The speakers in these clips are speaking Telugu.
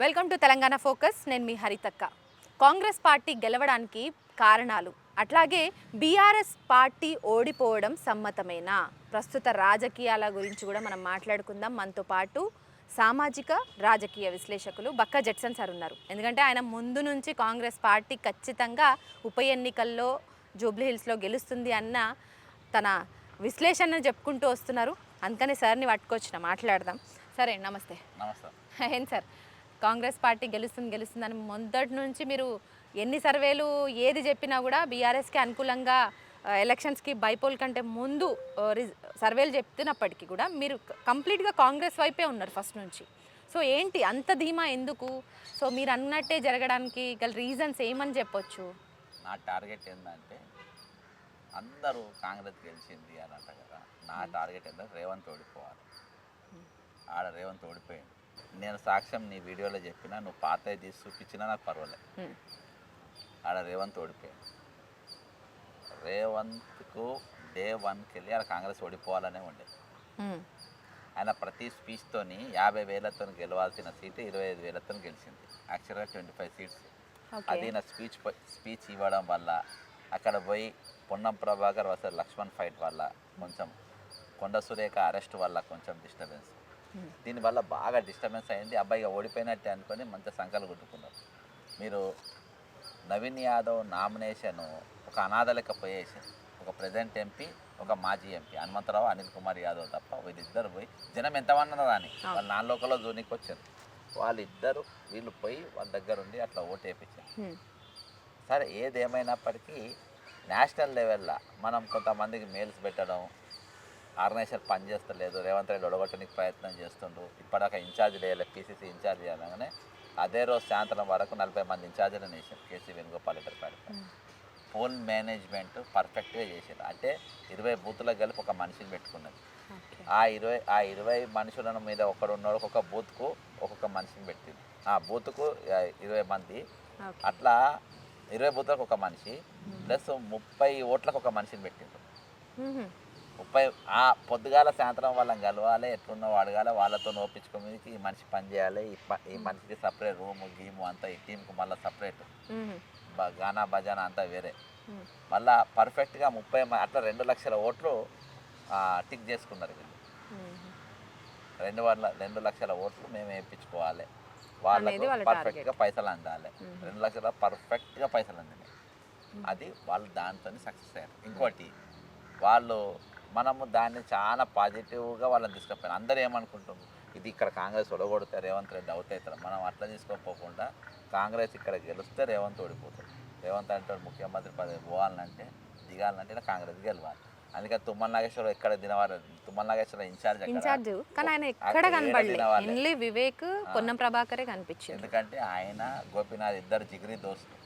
Welcome to Telangana focus. నేను మీ హరితక్క. కాంగ్రెస్ పార్టీ గెలవడానికి కారణాలు, అట్లాగే బీఆర్ఎస్ పార్టీ ఓడిపోవడం సమ్మతమేనా? ప్రస్తుత రాజకీయాల గురించి కూడా మనం మాట్లాడుకుందాం. మనతో పాటు సామాజిక రాజకీయ విశ్లేషకులు బక్క జడ్సన్ సార్ ఉన్నారు. ఎందుకంటే ఆయన ముందు నుంచి కాంగ్రెస్ పార్టీ ఖచ్చితంగా ఉప ఎన్నికల్లో జూబ్లీహిల్స్లో గెలుస్తుంది అన్న తన విశ్లేషణ చెప్పుకుంటూ వస్తున్నారు. అందుకని సార్ని పట్టుకొచ్చిన మాట్లాడదాం. సరే, నమస్తే. నమస్తే. ఏం సార్, కాంగ్రెస్ పార్టీ గెలుస్తుందని మొదటి నుంచి మీరు ఎన్ని సర్వేలు ఏది చెప్పినా కూడా బీఆర్ఎస్కి అనుకూలంగా ఎలక్షన్స్కి బైపోల్ కంటే ముందు సర్వేలు చెప్తున్నప్పటికీ కూడా మీరు కంప్లీట్గా కాంగ్రెస్ వైపే ఉన్నారు ఫస్ట్ నుంచి. సో ఏంటి అంత ధీమా ఎందుకు? సో మీరు అన్నట్టే జరగడానికి గల రీజన్స్ ఏమని చెప్పొచ్చు? నా టార్గెట్ ఏంటంటే అందరూ కాంగ్రెస్ గెలిచింది అని అంట కదా. నా టార్గెట్ ఏంటంటే రేవంత్ ఓడిపోవాలి. ఆడ రేవంత్ ఓడిపోయింది. నేను సాక్ష్యం నీ వీడియోలో చెప్పినా, నువ్వు పాత తీసి చూపించినా నాకు పర్వాలేదు. ఆడ రేవంత్ ఓడిపోయింది. రేవంత్కు డే 1కి వెళ్ళి ఆడ కాంగ్రెస్ ఓడిపోవాలనే ఉండేది. ఆయన ప్రతి స్పీచ్తోని 50,000తో గెలవాల్సిన సీటు 25,000తో గెలిచింది. యాక్చువల్గా 25 సీట్స్. అది నా స్పీచ్ ఇవ్వడం వల్ల, అక్కడ పోయి పొన్నం ప్రభాకర్ వర్సెస్ లక్ష్మణ్ ఫైట్ వల్ల, కొంచెం కొండ సురేఖ అరెస్ట్ వల్ల కొంచెం డిస్టర్బెన్స్, దీనివల్ల బాగా డిస్టర్బెన్స్ అయింది. అబ్బాయిగా ఓడిపోయినట్టే అనుకొని మంచి సంఖ్యలు కొట్టుకున్నారు. మీరు నవీన్ యాదవ్ నామినేషన్ ఒక అనాథ లెక్క పోయేసారు. ఒక ప్రెసిడెంట్ ఎంపీ, ఒక మాజీ ఎంపీ హనుమంతరావు, అనిల్ కుమార్ యాదవ్ తప్ప వీళ్ళిద్దరు పోయి జనం ఎంతమన్నారు రాని వాళ్ళు 4 లోకల్లో జోనికి వచ్చారు. వాళ్ళిద్దరు వీళ్ళు పోయి వాళ్ళ దగ్గర ఉండి అట్లా ఓటు వేయించారు. సరే, ఏదేమైనప్పటికీ నేషనల్ లెవెల్లో మనం కొంతమందికి మెయిల్స్ పెట్టడం, ఆర్గనైజేషన్ పనిచేస్తలేదు, రేవంత్ రెడ్డి ఒడగొట్టడానికి ప్రయత్నం చేస్తుండ్రు, ఇప్పటిదాకా ఇన్ఛార్జ్ లేలే, పీసీసీ ఇన్ఛార్జ్ చేయాలనే అదే రోజు సాయంత్రం వరకు 40 మంది ఇన్ఛార్జీలను వేసారు. కేసీ వేణుగోపాల్ రెడ్డి పేరు పోల్ మేనేజ్మెంట్ పర్ఫెక్ట్గా చేశారు. అంటే 20 బూత్లకు కలిపి ఒక మనిషిని పెట్టుకున్నది. ఆ 20 మనుషుల మీద ఒకడున్నాడు, ఒక్కొక్క బూత్కు ఒక్కొక్క మనిషిని పెట్టింది. ఆ బూత్కు 20 మంది, అట్లా 20 బూత్లకు ఒక మనిషి ప్లస్ 30 ఓట్లకు ఒక మనిషిని పెట్టిండ్రు. 30 ఆ పొద్దుగాల సాయంత్రం వాళ్ళని కలవాలి, ఎట్లున్నో అడగాలి, వాళ్ళతో నోపించుకోనికి ఈ మనిషి పని చేయాలి, ఈ మనిషికి సపరేట్ రూము గీము అంతా, ఈ టీంకి మళ్ళీ సపరేట్ గానా భజానా అంతా వేరే. మళ్ళీ పర్ఫెక్ట్గా 30 అట్లా 2 లక్షల ఓట్లు టిక్ చేసుకున్నారు. 2 లక్షల ఓట్లు మేము వేయించుకోవాలి, వాళ్ళకు పర్ఫెక్ట్గా పైసలు అందాలి. 2 లక్షల పర్ఫెక్ట్గా పైసలు అందినాయి. అది వాళ్ళు దాంతో సక్సెస్ అయ్యారు. ఇంకోటి, వాళ్ళు మనము దాన్ని చాలా పాజిటివ్గా వాళ్ళని తీసుకుపోయారు. అందరూ ఏమనుకుంటున్నారు, ఇది ఇక్కడ కాంగ్రెస్ ఓడగొడితే రేవంత్ రెడ్డి అవుట్ అవుతారు. మనం అట్లా తీసుకోకపోకుండా కాంగ్రెస్ ఇక్కడ గెలిస్తే రేవంత్ ఓడిపోతాడు. రేవంత్ అంటే ముఖ్యమంత్రి పదవి పోవాలంటే, దిగాలంటే కాంగ్రెస్ గెలవాలి. అందుకే తుమ్మల నాగేశ్వరరావు ఎక్కడ తుమ్మల నాగేశ్వరరావు ఇన్ఛార్జ్, కానీ ఆయన ఎక్కడ కనబడలేదు. వివేక్, పొన్నం ప్రభాకరే కనిపించింది. ఎందుకంటే ఆయన గోపీనాథ్ ఇద్దరు జిగిరి దోస్తులు.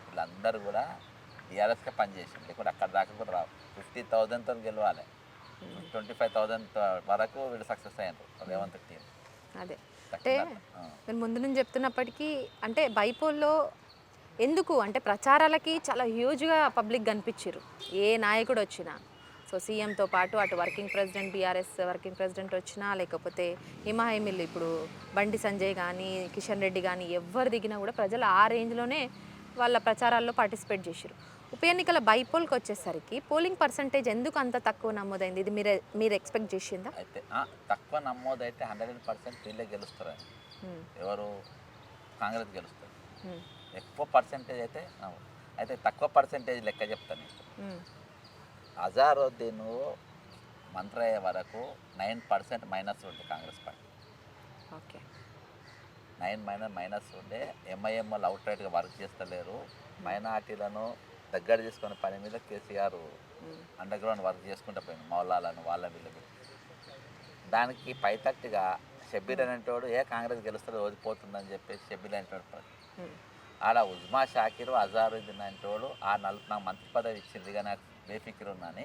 వీళ్ళందరూ కూడా టీఆర్ఎస్కే పనిచేసింది. లేకుంటే అక్కడ దాకా కూడా రావు. 50,000తో గెలవాలి, 25,000 వరకు వీళ్ళు సక్సెస్ అయ్యారు రేవంత్ టీం. అదే అంటే నేను ముందు నుంచి చెప్తున్నప్పటికీ, అంటే బైపోల్లో ఎందుకు అంటే ప్రచారాలకి చాలా హ్యూజ్గా పబ్లిక్ కనిపించారు ఏ నాయకుడు వచ్చినా. సో సీఎంతో పాటు అటు working president, BRS working president వచ్చినా, లేకపోతే హిమాహిమిల్లు ఇప్పుడు బండి సంజయ్ కానీ, కిషన్ రెడ్డి కానీ, ఎవరు దిగినా కూడా ప్రజలు ఆ రేంజ్లోనే వాళ్ళ ప్రచారాల్లో పార్టిసిపేట్ చేశారు. ఉప ఎన్నికల బైపోల్కి వచ్చేసరికి పోలింగ్ పర్సంటేజ్ ఎందుకు అంత తక్కువ నమోదైంది? ఇది మీరు ఎక్స్పెక్ట్ చేసిందా? అయితే తక్కువ నమోదైతే 100% వీళ్ళే గెలుస్తారు. ఎవరు? కాంగ్రెస్ గెలుస్తారు. ఎక్కువ పర్సంటేజ్ అయితే తక్కువ పర్సంటేజ్ లెక్క చెప్తాను. అజారుద్దీన్ మంత్రి అయ్యే వరకు 9% మైనస్ ఉండే కాంగ్రెస్ పార్టీ. ఓకే, 9 మైనస్ ఉండే. ఎంఐఎంఎల్ అవుట్ రైట్గా వర్క్ చేస్తలేరు. మైనార్టీలను దగ్గర చేసుకునే పని మీద కేసీఆర్ అండర్ గ్రౌండ్ వర్క్ చేసుకుంటూ పోయింది. మౌలాలను వాళ్ళ వీళ్ళు. దానికి పైతట్టుగా షబ్బీర్ అనేటోడు కాంగ్రెస్ గెలుస్తుంది ఓడిపోతుందని చెప్పేసి షబ్బీర్ అనేటోడు ఆడ ఉజ్మా షాకిర్, అజారుద్దీన్ అనేటోడు నాకు మంత్రి పదవి ఇచ్చింది కానీ నాకు బేఫిక్ర్ ఉన్నాని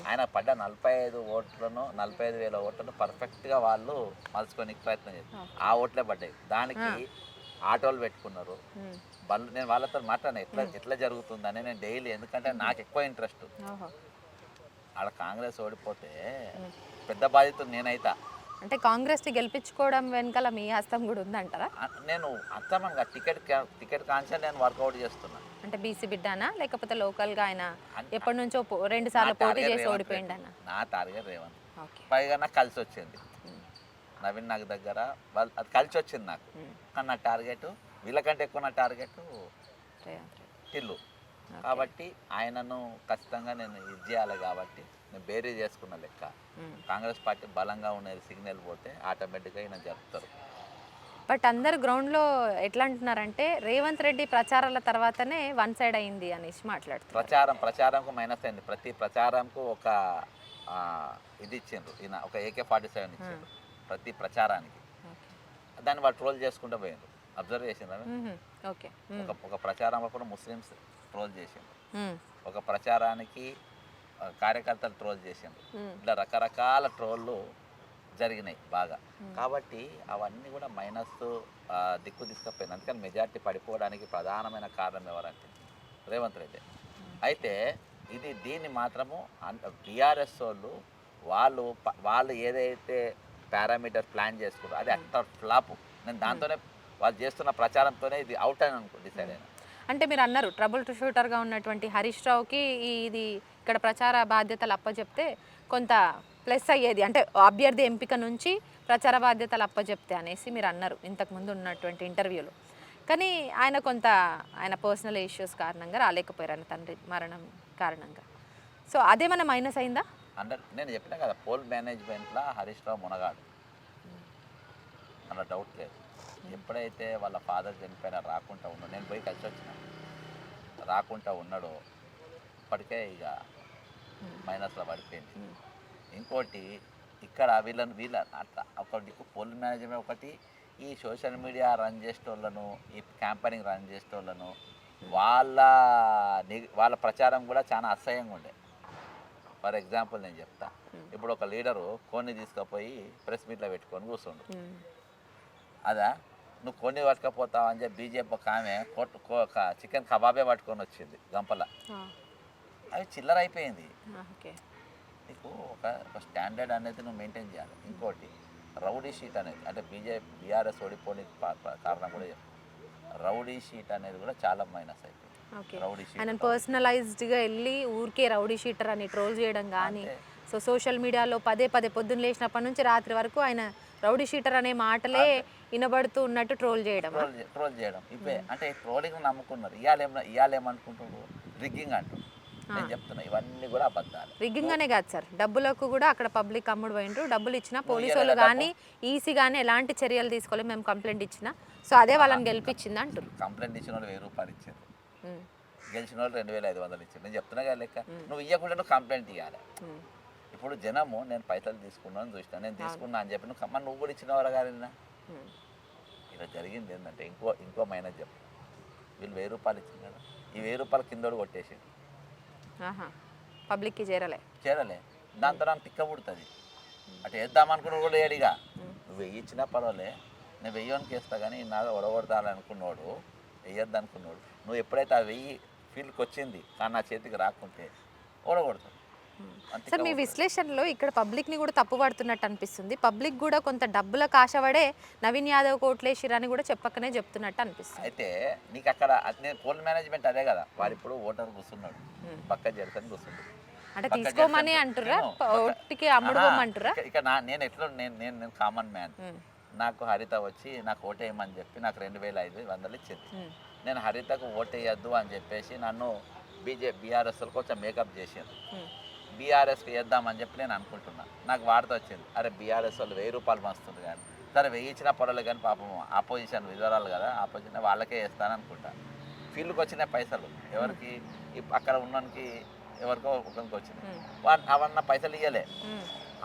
ఆయన పడ్డ 45,000 ఓట్లను పర్ఫెక్ట్గా వాళ్ళు మలుచుకొని ప్రయత్నం చేస్తారు. ఆ ఓట్లే పడ్డాయి. దానికి ఆటోలు పెట్టుకున్నారు. నేను వాళ్ళతో మాట్లాడినా ఎట్లా జరుగుతుందని. నేను డైలీ, ఎందుకంటే నాకు ఎక్కువ ఇంట్రెస్ట్. ఆడ కాంగ్రెస్ ఓడిపోతే పెద్ద బాధితుడు నేనైతా. అంటే కాంగ్రెస్ని గెలిపించుకోవడం వెనకాల మీ హస్తం కూడా ఉందంటారా? నేను అర్థమంగా టికెట్ కాన్సెప్ట్ నేను వర్కౌట్ చేస్తున్నా. అంటే బీసీ బిడ్డానా లేకపోతే లోకల్గా ఆయన అన్- ఎప్పటి నుంచో 2 సార్లు నా పోటీ టార్గెట్ చేసి రేవంత్ ఓడిపోయిండు రెడ్డి. అన్న. నా టార్గెట్ రేవంత్. ఓకే. పైగా నాకు కలిసి వచ్చింది. నవీన్ నాకు దగ్గర వాళ్ళు అది కలిసి వచ్చింది నాకు. కానీ నా టార్గెట్ వీళ్ళకంటే ఎక్కువ నా టార్గెట్ రేవంత్ రెడ్డి. టిల్లు. కాబట్టి ఆయనను ఖచ్చితంగా నేను ఇది చేయాలి. కాబట్టి నేను బేరీ చేసుకున్న లెక్క. కాంగ్రెస్ పార్టీ బలంగా ఉన్నది సిగ్నల్ పోతే ఆటోమేటిక్గా ఈయన జరుపుతారు. బట్ అందరు గ్రౌండ్లో ఎట్లా అంటున్నారంటే రేవంత్ రెడ్డి ప్రచారాల తర్వాతనే వన్ సైడ్ అయింది అనేసి మాట్లాడుతున్నారు. ప్రచారంకు మైనస్ అయింది. ప్రతి ప్రచారంకు ఒక ఇది ఇచ్చిండ్రు. ఈయన ఒక AK-47 ఇచ్చిండ్రు ప్రతి ప్రచారానికి. దాన్ని వాళ్ళు ట్రోల్ చేసుకుంటూ పోయిండ్రు. అబ్జర్వ్ చేసిండ్రు. ఓకే. ఒక ప్రచారం అప్పుడు ముస్లిమ్స్ ట్రోల్ చేసిండ్రు. ఒక ప్రచారానికి కార్యకర్తలు ట్రోల్ చేసిండ్రు. ఇట్లా రకరకాల ట్రోళ్ళు జరిగినాయి బాగా. కాబట్టి అవన్నీ కూడా మైనస్ దిక్కు తీసుకుపోయింది. అందుకని మెజార్టీ పడిపోవడానికి ప్రధానమైన కారణం ఎవరంటే రేవంత్ రెడ్డి. అయితే దీన్ని మాత్రము టీఆర్ఎస్ వాళ్ళు ఏదైతే పారామీటర్ ప్లాన్ చేసుకున్నారో అది అట్టర్ ఫ్లాప్. నేను దాంతోనే వాళ్ళు చేస్తున్న ప్రచారంతోనే ఇది అవుట్ అని డిసైడ్ అయినా. అంటే మీరు అన్నారు ట్రబుల్ షూటర్గా ఉన్నటువంటి హరీష్ రావుకి ఇది ఇక్కడ ప్రచార బాధ్యతలు అప్పచెప్తే కొంత ప్లస్ అయ్యేది, అంటే అభ్యర్థి ఎంపిక నుంచి ప్రచార బాధ్యతలు అప్పచెప్తే అనేసి మీరు అన్నారు ఇంతకుముందు ఉన్నటువంటి ఇంటర్వ్యూలో. కానీ ఆయన పర్సనల్ ఇష్యూస్ కారణంగా రాలేకపోయారు, ఆయన తండ్రి మరణం కారణంగా. సో అదేమన్నా మైనస్ అయిందా? నేను చెప్పినా కదా, పోల్ మేనేజ్మెంట్లో హరీష్ రావు మునగాడు అన్న డౌట్ లేదు. ఎప్పుడైతే వాళ్ళ ఫాదర్ చనిపోయినా రాకుండా ఉన్నాడు, నేను పోయి కలిసి వచ్చిన రాకుండా ఉన్నాడో ఇప్పటికే ఇక మైనస్లో పడిపోయింది. ఇంకోటి ఇక్కడ వీళ్ళ అట్లా ఒకటి పోల్ మేనేజ్మెంట్, ఒకటి ఈ సోషల్ మీడియా రన్ చేసేటోళ్ళను, ఈ క్యాంపెయినింగ్ రన్ చేసేటోళ్ళను వాళ్ళ ప్రచారం కూడా చాలా అసహ్యంగా ఉండే. ఫర్ ఎగ్జాంపుల్ నేను చెప్తా. ఇప్పుడు ఒక లీడరు కొన్ని తీసుకుపోయి ప్రెస్ మీట్లో పెట్టుకొని కూర్చుండు. అదా నువ్వు కొన్ని పట్టుకపోతావు అని చెప్పి బీజేపీ ఒక ఆమె చికెన్ కబాబే పట్టుకొని వచ్చింది గంపల. అవి చిల్లర అయిపోయింది. నీకు ఒక స్టాండర్డ్ అనేది నువ్వు మెయింటైన్ చేయాలి. ఇంకోటి రౌడీ షీట్ అనేది, అంటే బీఆర్ఎస్ ఓడిపోనికి కారణం కూడా చెప్పు. రౌడీ షీట్ అనేది కూడా చాలా మైనస్ అయిపోయింది. రౌడీ షీట్ ఆయన పర్సనలైజ్డ్గా వెళ్ళి ఊరికే రౌడీ షీటర్ అని ట్రోల్ చేయడం కానీ, సో సోషల్ మీడియాలో పదే పొద్దున్న లేచినప్పటి నుంచి రాత్రి వరకు ఆయన రౌడీ షీటర్ అనే మాటలే వినబడుతూ ఉన్నట్టు ట్రోల్ చేయడం ఇవే. అంటే ట్రోలింగ్ నమ్ముకున్నారు. ఇవాళ ఏమనుకుంటున్నారు, రిగ్గింగ్ అంటారు. నేను చెప్తున్నా ఇవన్నీ కూడా అబద్ధాలు. రిగ్గింగ్ అనే కాదు సార్, డబ్బులకు కూడా అక్కడ పబ్లిక్ అమ్ముడు పోయిండ్రు. డబ్బులు ఇచ్చినా పోలీసు వాళ్ళు కానీ ఈసీ కానీ ఎలాంటి చర్యలు తీసుకోలేదు. మేము కంప్లైంట్ ఇచ్చినా సో అదే వాళ్ళని గెలిపించింది అంటారు. కంప్లైంట్ ఇచ్చిన వాళ్ళు 1000 రూపాయలు ఇచ్చారు, గెలిచిన వాళ్ళు 2500 ఇచ్చారు. నేను చెప్తున్నా కదా లెక్క. నువ్వు ఇవ్వకుండా నువ్వు కంప్లైంట్ ఇవ్వాలి. ఇప్పుడు జనము నేను పైసలు తీసుకున్నాను చూసినా, నేను తీసుకున్నా అని చెప్పి నువ్వు కూడా ఇచ్చిన వారు గారినా. ఇలా జరిగింది ఏంటంటే ఇంకో మైనస్ చెప్పు. వీళ్ళు 1000 రూపాయలు ఇచ్చింది కదా, ఈ 1000 రూపాయలు కిందోడు కొట్టేసి పబ్లిక్కి చేరలే. దాంతో నాకు తిక్క పుడుతుంది. అటు వేద్దామనుకున్న కూడా ఏడిగా నువ్వు 1000 ఇచ్చినా పర్వాలే, నేను 1000కి వేస్తా. కానీ నాగా ఒడగొడతాలనుకున్నాడు, వేయొద్దు అనుకున్నాడు. నువ్వు ఎప్పుడైతే ఆ 1000 ఫీల్డ్కి వచ్చింది కానీ నా చేతికి రాకుంటే ఓడగొడతావు. సార్ మీ విశ్లేషణలో ఇక్కడ పబ్లిక్ని కూడా తప్పు పడుతున్నట్టు అనిపిస్తుంది. పబ్లిక్ కూడా కొంత డబ్బులకు ఆశపడే నవీన్ యాదవ్ కోట్లేసిరని కూడా చెప్పకనే చెప్తున్నట్టు అనిపిస్తుంది. అయితే నీకు అక్కడ నేను పోల్ మేనేజ్మెంట్ అదే కదా, వాడు ఇప్పుడు ఓటర్ కూర్చున్నాడు, పక్క జరుగుతుంది కూర్చుంటాడు. అంటే తీసుకోమని అంటురా, ఓటికి అమ్ముడుకోమంటురా. ఇక నేను ఎట్లా నేను కామన్ మ్యాన్. నాకు హరిత వచ్చి నాకు ఓటేయమని చెప్పి నాకు 2500 ఇచ్చింది. నేను హరితకు ఓటేయద్దు అని చెప్పేసి నన్ను బీఆర్ఎస్ కొంచెం మేకప్ చేసింది. బీఆర్ఎస్కి వేద్దామని చెప్పి నేను అనుకుంటున్నా. నాకు వార్త వచ్చింది, అరే బీఆర్ఎస్ వాళ్ళు 1000 రూపాయలు మస్తుంది కానీ సరే 1000 ఇచ్చినా పర్వాలేదు కానీ పాపం ఆపోజిషన్ విధవరాలు కదా, ఆపోజిషన్ వాళ్ళకే వేస్తాను అనుకుంటా. ఫీల్డ్కి వచ్చిన పైసలు ఎవరికి, అక్కడ ఉన్నకి ఎవరికో ఒకరికి వచ్చినాయి. అవన్న పైసలు ఇవ్వలే.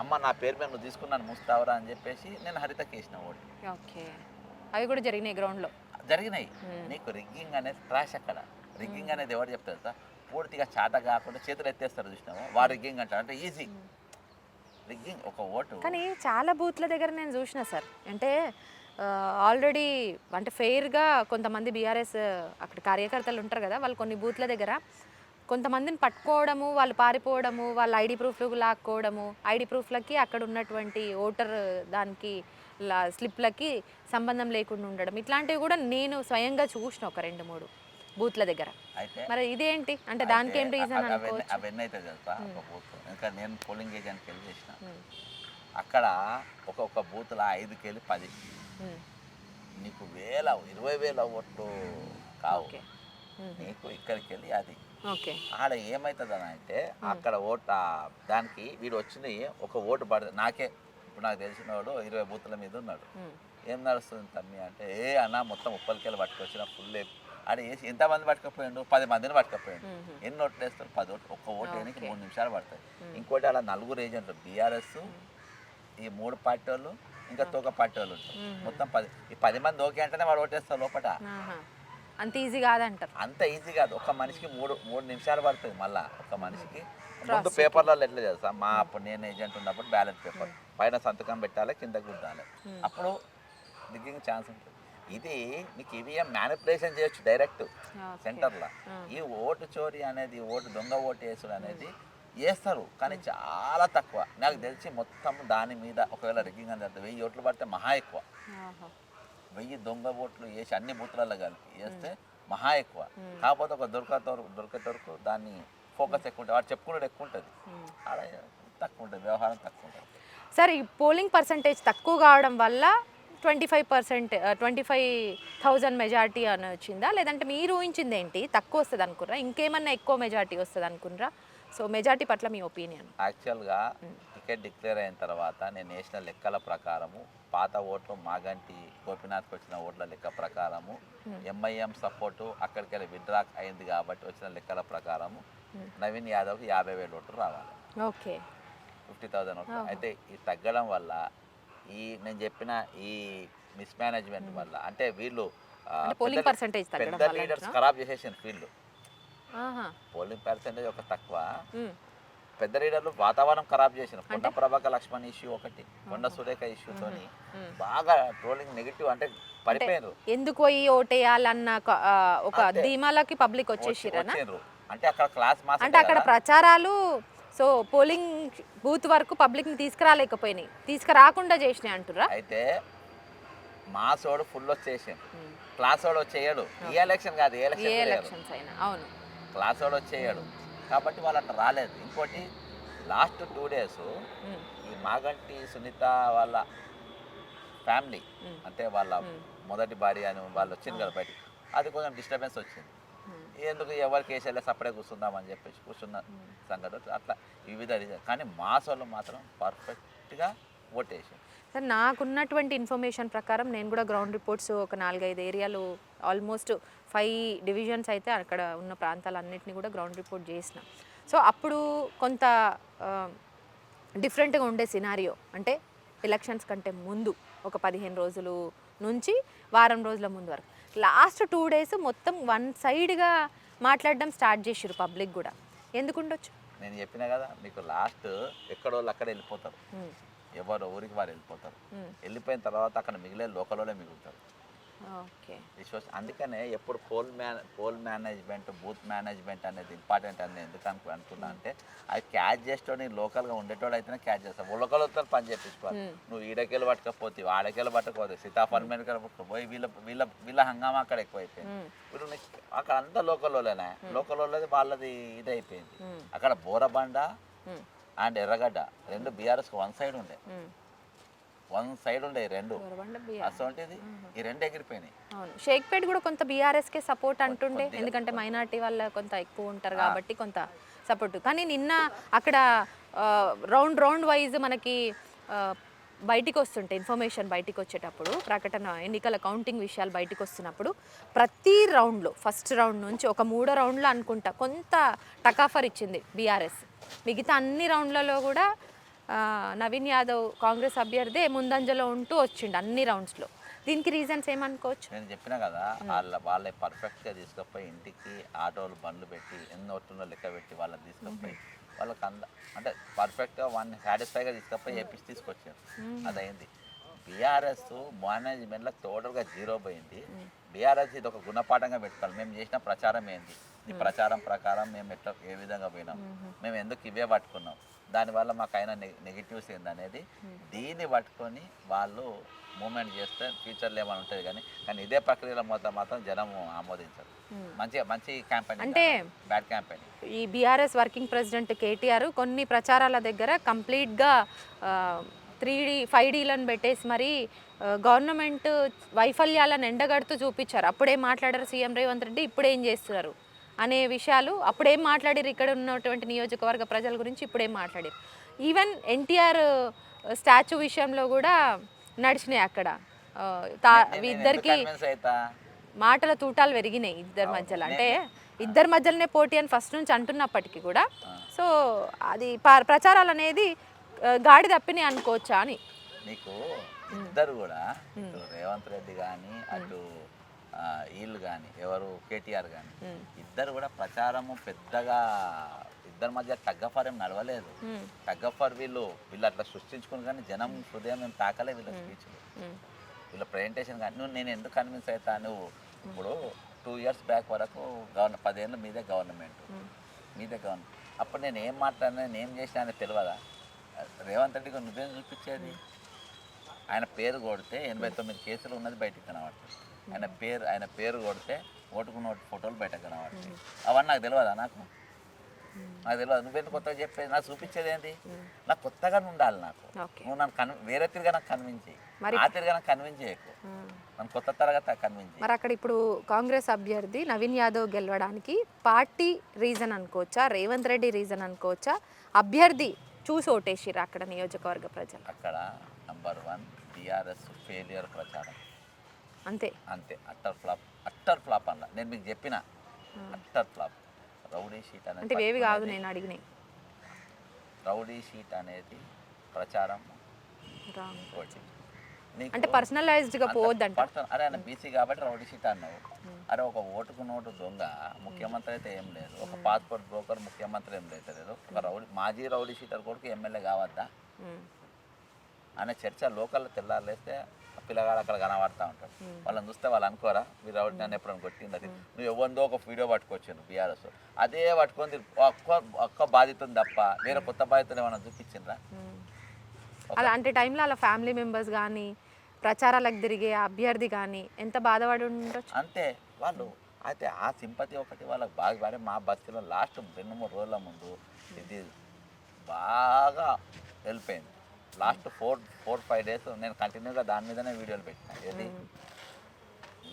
అమ్మ నా పేరు మీద నువ్వు తీసుకున్నాను ముస్తావరా అని చెప్పేసి నేను హరితకి వేసిన ఓటు. ఓకే, అవి కూడా జరిగినాయి గ్రౌండ్లో జరిగినాయి. నీకు రిగ్గింగ్ అనేది ట్రాష్. అక్కడ రిగ్గింగ్ అనేది ఎవరు చెప్తారు సార్, పూర్తిగా చాట కాకుండా చేతులు ఎత్తేస్తారు చూసినాము, వారు రిగ్గింగ్ అంటారు. అంటే ఈజీ రిగ్గింగ్ ఒక ఓటు. కానీ చాలా బూత్ల దగ్గర నేను చూసిన సార్, అంటే ఆల్రెడీ అంటే ఫెయిర్గా కొంతమంది బీఆర్ఎస్ అక్కడ కార్యకర్తలు ఉంటారు కదా, వాళ్ళు కొన్ని బూత్ల దగ్గర కొంతమందిని పట్టుకోవడము, వాళ్ళు పారిపోవడము, వాళ్ళ ఐడి ప్రూఫ్లు లాక్కోవడము, ఐడి ప్రూఫ్లకి అక్కడ ఉన్నటువంటి ఓటర్ దానికి స్లిప్లకి సంబంధం లేకుండా ఉండడం, ఇట్లాంటివి కూడా నేను స్వయంగా చూసిన ఒక 2-3 బూత్ల దగ్గర. అయితే మరి ఇదేంటి అంటే దానికి ఏం రీజన్ అనుకోవచ్చు? అవన్నీ అయితే తెలుసా ఒక బూత్, ఇంకా నేను పోలింగ్ ఏజెంట్కి వెళ్ళి చేసిన అక్కడ ఒక్కొక్క బూత్లో 5కి వెళ్ళి 10 నీకు 20,000 ఓట్లు కావు, నీకు ఇక్కడికి వెళ్ళి అది ఆడ ఏమవుతుందని అంటే అక్కడ ఓటు దానికి వీడు వచ్చింది ఒక ఓటు పడుతుంది నాకే. ఇప్పుడు నాకు తెలిసిన వాడు 20 బూత్ల మీద ఉన్నాడు. ఏం నడుస్తుంది తమ్మి అంటే అన్న మొత్తం 30కెళ్ళి పట్టుకొచ్చిన ఫుల్ ఆడ వేసి ఎంతమంది పట్టుకపోయాడు, 10 మందిని పట్టుకపోయాడు. ఎన్ని ఓట్లు వేస్తారు? 10 ఓట్లు. ఒక్క ఓటు వేయడానికి 3 నిమిషాలు పడతాయి. ఇంకోటి అలా 4 ఏజెంట్లు, బీఆర్ఎస్, ఈ 3 పార్టీ వాళ్ళు, ఇంకా తోక పార్టీ వాళ్ళు ఉంటారు. మొత్తం 10. ఈ 10 మంది ఓకే అంటేనే వాడు ఓటేస్తారు లోపల. అంత ఈజీ కాదంటారు. అంత ఈజీ కాదు. ఒక మనిషికి 3 నిమిషాలు పడుతుంది. మళ్ళీ ఒక మనిషికి ముందు పేపర్లలో ఎట్లా చేస్తా మా అప్పుడు నేను ఏజెంట్ ఉన్నప్పుడు బ్యాలెట్ పేపర్ పైన సంతకం పెట్టాలి, కింద గుద్దాలి, అప్పుడు దిగ్గింగ్ ఛాన్స్ ఉంటుంది. ఇది నీకు ఈవీఎం మ్యానిపులేషన్ చేయొచ్చు డైరెక్ట్ సెంటర్లో. ఈ ఓటు చోరీ అనేది, ఓటు దొంగ ఓటు వేసుడు అనేది వేస్తారు, కానీ చాలా తక్కువ. నాకు తెలిసి మొత్తం దాని మీద ఒకవేళ రిగ్గింగ్ అనేది 1000 ఓట్లు పడితే మహా ఎక్కువ. 1000 దొంగ ఓట్లు వేసి అన్ని బూత్లలో కలిపి వేస్తే మహా ఎక్కువ. కాకపోతే ఒక దొరికేట వరకు దాన్ని ఫోకస్ ఎక్కువ ఉంటుంది, వాడు చెప్పుకునేది ఎక్కువ ఉంటుంది, అలా తక్కువ ఉంటుంది, వ్యవహారం తక్కువ ఉంటుంది. సార్ ఈ పోలింగ్ పర్సంటేజ్ తక్కువ కావడం వల్ల 25,000 మెజారిటీ అని వచ్చిందా, లేదంటే మీరు ఊహించింది ఏంటి తక్కువ వస్తుంది అనుకున్నారా, ఇంకేమన్నా ఎక్కువ మెజారిటీ వస్తుంది అనుకున్నారా? సో మెజారిటీ పట్ల మీ ఒపీనియన్? యాక్చువల్గా టికెట్ డిక్లేర్ అయిన తర్వాత నేను వేసిన లెక్కల ప్రకారము, పాత ఓట్లు మాగంటి గోపీనాథ్కి వచ్చిన ఓట్ల లెక్క ప్రకారము, ఎంఐఎం సపోర్టు అక్కడికి వెళ్ళి విత్డ్రా అయింది కాబట్టి వచ్చిన లెక్కల ప్రకారము నవీన్ యాదవ్కి 50,000 ఓట్లు రావాలి. ఓకే, 50,000 ఓట్లు. అయితే ఈ తగ్గడం వల్ల ఈ నేను చెప్పిన ఈ మిస్మేనేజ్మెంట్ వల్ల అంటే వీళ్ళు పోలింగ్ పర్సంటేజ్ పెద్ద లీడర్స్ ఖరాబ్ చేసేసిన ఫీల్డ్. పోలింగ్ పర్సంటేజ్ ఒక తక్కువ, పెద్ద లీడర్లు వాతావరణం ఖరాబ్ చేసిన. కొండ ప్రభాకర్ లక్ష్మణ్ ఇష్యూ ఒకటి, కొండ సురేఖ ఇష్యూతో బాగా ట్రోలింగ్ నెగిటివ్ అంటే పడిపోయారు. ఎందుకు పోయి ఓటేయాలన్న ఒక ధీమాలకి పబ్లిక్ వచ్చేసిరనా? అంటే అక్కడ క్లాస్ మాస్ అంటే అక్కడ ప్రచారాలు సో పోలింగ్ బూత్ వరకు పబ్లిక్ని తీసుకురాలేకపోయినాయి, తీసుకురాకుండా చేసినాయి అంటురా? అయితే మాస్ వాడు ఫుల్ వచ్చేసాం, క్లాస్ వాడు వచ్చేయడు. ఈ ఎలక్షన్ కాదు, ఏ ఎలక్షన్స్ అయినా అవును, క్లాస్ వాడు వచ్చేయడు కాబట్టి వాళ్ళు అట్లా రాలేదు. ఇంకోటి లాస్ట్ 2 days ఈ మాగంటి సునీత వాళ్ళ ఫ్యామిలీ అంటే వాళ్ళ మొదటి భార్య అని వాళ్ళు వచ్చింది కదా బయటికి, అది కొంచెం డిస్టర్బెన్స్ వచ్చింది. ఎందుకు ఎవరికి వేసేలా సపరేట్ కూర్చుందామని చెప్పేసి కూర్చున్న సంగతి అట్లా వివిధ రీజన్. కానీ మాస్ వాళ్ళు మాత్రం పర్ఫెక్ట్గా ఓటేసి. సార్ నాకున్నటువంటి ఇన్ఫర్మేషన్ ప్రకారం నేను కూడా గ్రౌండ్ రిపోర్ట్స్ ఒక 4-5 ఏరియాలు ఆల్మోస్ట్ 5 డివిజన్స్ అయితే అక్కడ ఉన్న ప్రాంతాలన్నింటినీ కూడా గ్రౌండ్ రిపోర్ట్ చేసిన. సో అప్పుడు కొంత డిఫరెంట్గా ఉండే సినారియో, అంటే ఎలక్షన్స్ కంటే ముందు ఒక 15 రోజులు నుంచి వారం రోజుల ముందు వరకు లాస్ట్ 2 days మొత్తం వన్ సైడ్గా మాట్లాడడం స్టార్ట్ చేసారు పబ్లిక్ కూడా. ఎందుకు ఉండొచ్చు? నేను చెప్పిన కదా మీకు, లాస్ట్ ఎక్కడోళ్ళు అక్కడ వెళ్ళిపోతారు, ఎవరు ఊరికి వారు వెళ్ళిపోతారు. వెళ్ళిపోయిన తర్వాత అక్కడ మిగిలే లోకల్లోనే మిగులుతారు. అందుకనే ఎప్పుడు పోల్ మేనేజ్మెంట్, బూత్ మేనేజ్మెంట్ అనేది ఇంపార్టెంట్ అని ఎందుకు అనుకున్నా అంటే అది క్యాచ్ చేసేటోని లోకల్గా ఉండేటోడు అయితేనే క్యాచ్ చేస్తాం. లోకల్తో పని చేపించుకోవాలి. నువ్వు ఈడకెళ్ళి పట్టకపోతే ఆడకెళ్ళి పట్టకపోతే సీతాఫలం మీద పోయి వీళ్ళ హంగామా అక్కడ ఎక్కువైపోయింది. ఇప్పుడు అక్కడ అంతా లోకల్లోనే, లోకల్లోది వాళ్ళది ఇది అయిపోయింది. అక్కడ బోరబండ అండ్ ఎర్రగడ్డ 2 బీఆర్ఎస్కి వన్ సైడ్ ఉండే, రెండు అసలు ఈ 2 ఎగిరిపోయినాయి. అవును, షేక్పేట్ కూడా కొంత బీఆర్ఎస్కే సపోర్ట్ అంటుండే, ఎందుకంటే మైనార్టీ వాళ్ళ కొంత ఎక్కువ ఉంటారు కాబట్టి కొంత సపోర్ట్. కానీ నిన్న అక్కడ రౌండ్ వైజ్ మనకి బయటికి వస్తుంటే ఇన్ఫర్మేషన్ బయటికి వచ్చేటప్పుడు, ప్రకటన ఎన్నికల కౌంటింగ్ విషయాలు బయటికి వస్తున్నప్పుడు ప్రతి రౌండ్లో ఫస్ట్ రౌండ్ నుంచి ఒక 3 రౌండ్లో అనుకుంటా కొంత టకాఫర్ ఇచ్చింది బీఆర్ఎస్. మిగతా అన్ని రౌండ్లలో కూడా నవీన్ యాదవ్ కాంగ్రెస్ అభ్యర్థి ముందంజలో ఉంటూ వచ్చిండు అన్ని రౌండ్స్లో. దీనికి రీజన్స్ ఏమనుకోవచ్చు? నేను చెప్పినా కదా, వాళ్ళే పర్ఫెక్ట్గా తీసుకుపోయి ఇంటికి ఆటోలు బండ్లు పెట్టి ఎన్ని ఓట్లున్నో లెక్క పెట్టి వాళ్ళని తీసుకుపోయి వాళ్ళకి అంటే పర్ఫెక్ట్గా వాళ్ళని సాటిస్ఫైగా తీసుకుపోయి ఏపీసి తీసుకొచ్చారు. అదైంది. బీఆర్ఎస్ మేనేజ్మెంట్లో టోటల్గా జీరో పోయింది. బీఆర్ఎస్ ఇది ఒక గుణపాఠంగా పెట్టుకోవాలి. మేము చేసిన ప్రచారం ఏంది, ఈ ప్రచారం ప్రకారం మేము ఎట్లా ఏ విధంగా పోయినాం, మేము ఎందుకు ఇవే పట్టుకున్నాం, దానివల్ల మాకు అయిన నెగిటివ్స్ ఏందనేది దీన్ని పట్టుకొని వాళ్ళు మూమెంట్ చేస్తే ఫ్యూచర్లో ఏమైనా ఉంటుంది. కానీ ఇదే ప్రక్రియలో మాత్రం జనము ఆమోదించరు. మంచి క్యాంపెయిన్ అంటే బ్యాడ్ క్యాంపెయిన్. ఈ బీఆర్ఎస్ వర్కింగ్ ప్రెసిడెంట్ కేటీఆర్ కొన్ని ప్రచారాల దగ్గర కంప్లీట్గా 3D 5Dలను పెట్టేసి మరి గవర్నమెంట్ వైఫల్యాలను ఎండగడుతూ చూపించారు. అప్పుడేం మాట్లాడారు సీఎం రేవంత్ రెడ్డి, ఇప్పుడేం చేస్తున్నారు అనే విషయాలు అప్పుడేం మాట్లాడారు, ఇక్కడ ఉన్నటువంటి నియోజకవర్గ ప్రజల గురించి ఇప్పుడేం మాట్లాడారు. ఈవెన్ ఎన్టీఆర్ స్టాచ్యూ విషయంలో కూడా నడిచినాయి అక్కడ. ఇద్దరికి మాటల తూటాలు పెరిగినాయి ఇద్దరి మధ్యలో. అంటే ఇద్దరి మధ్యలోనే పోటీ అని ఫస్ట్ నుంచి అంటున్నప్పటికీ కూడా సో అది ప్రచారాలు అనేది గాడి తప్పినాయి అనుకోవచ్చా అని. నీకు ఇద్దరు కూడా ఇటు రేవంత్ రెడ్డి కానీ అటు వీళ్ళు కానీ ఎవరు కేటీఆర్ కానీ ఇద్దరు కూడా ప్రచారము పెద్దగా ఇద్దరి మధ్య టగ్గఫర్ ఏం నడవలేదు. టగ్గఫర్ వీళ్ళు అట్లా సృష్టించుకుని కానీ జనం హృదయం ఏం తాకలే వీళ్ళ స్పీచ్లు, వీళ్ళ ప్రజెంటేషన్ కానీ. నేను ఎందుకు కన్విన్స్ అవుతా, నువ్వు ఇప్పుడు 2 years బ్యాక్ వరకు 10 ఏళ్ళు మీదే గవర్నమెంట్. అప్పుడు నేను ఏం మాట్లాడినా నేను ఏం చేసినా అనేది తెలియదా? రేవంత్ రెడ్డికి నువ్వేం చూపించేది? ఆయన పేరు కొడితే 89 కేసులు ఉన్నది బయటకు కనబడుతుంది. ఆయన పేరు కొడితే ఓటుకు నోటు ఫోటోలు బయటకు కనబడుతుంది. అవన్నీ నాకు తెలియదా? నాకు తెలియదు. నువ్వేంటి కొత్తగా చెప్పేది? నాకు చూపించేది ఏంటి? నాకు కొత్తగా ఉండాలి. నువ్వు నన్ను వేరే తిరిగా నాకు కన్విన్స్ చేయి, ఆ తిరిగా నాకు కన్విన్స్ చేయకు, నన్ను కొత్త తరగతి కన్విన్స్ చేయి. మరి అక్కడ ఇప్పుడు కాంగ్రెస్ అభ్యర్థి నవీన్ యాదవ్ గెలవడానికి పార్టీ రీజన్ అనుకోవచ్చా, రేవంత్ రెడ్డి రీజన్ అనుకోవచ్చా, అభ్యర్థి చూసి ఓటేసిరా అక్కడ నియోజకవర్గ ప్రజలు? అక్కడ నంబర్ 1 బీఆర్ఎస్ ఫెయిలియర్ ప్రచారం. అంతే. అట్టర్ ఫ్లాప్ అన్న నేను మీకు చెప్పిన అట్టర్ ఫ్లాప్. రౌడీ షీట్ అనేది అంటే వేవి కాదు నేను అడిగినాయి. రౌడీ షీట్ అనేది ప్రచారం అంటే పర్సనలైజ్డ్గా పోవద్దంట. అరే ఆయన బీసీ కాబట్టి రౌడీ షీట్ అన్నావు. అరే ఒక ఓటుకు నోటు దొంగ ముఖ్యమంత్రి అయితే ఏం లేదు, ఒక పాస్పోర్ట్ బ్రోకర్ ముఖ్యమంత్రి ఏం లేదు, ఒక మాజీ రౌడీ షీటర్ కొడుకు ఎమ్మెల్యే కావద్దా అనే చర్చ లోకల్లో తెల్లారులేస్తే పిల్లగాడు అక్కడ కనబడతా ఉంటాడు. వాళ్ళని చూస్తే వాళ్ళు అనుకోరా మీరు రౌడీ నన్ను ఎప్పుడైనా కొట్టింది, అది నువ్వు ఎవరిదో ఒక వీడియో పట్టుకొచ్చాను బీఆర్ఎస్, అదే పట్టుకొని ఒక్క బాధితుని తప్ప వేరే కొత్త బాధితులు ఏమైనా చూపించిండ్రా? అలాంటి టైంలో అలా ఫ్యామిలీ మెంబర్స్ కానీ ప్రచారాలకు తిరిగే అభ్యర్థి కానీ ఎంత బాధపడి ఉండొచ్చు. అంతే వాళ్ళు అయితే ఆ సింపతి ఒకటి వాళ్ళకి బాగా పడే. మా బస్తీలో లాస్ట్ 2-3 రోజుల ముందు ఇది బాగా వెళ్ళిపోయింది. లాస్ట్ 4-5 days నేను కంటిన్యూగా దాని మీదనే వీడియోలు పెట్టినా. ఏది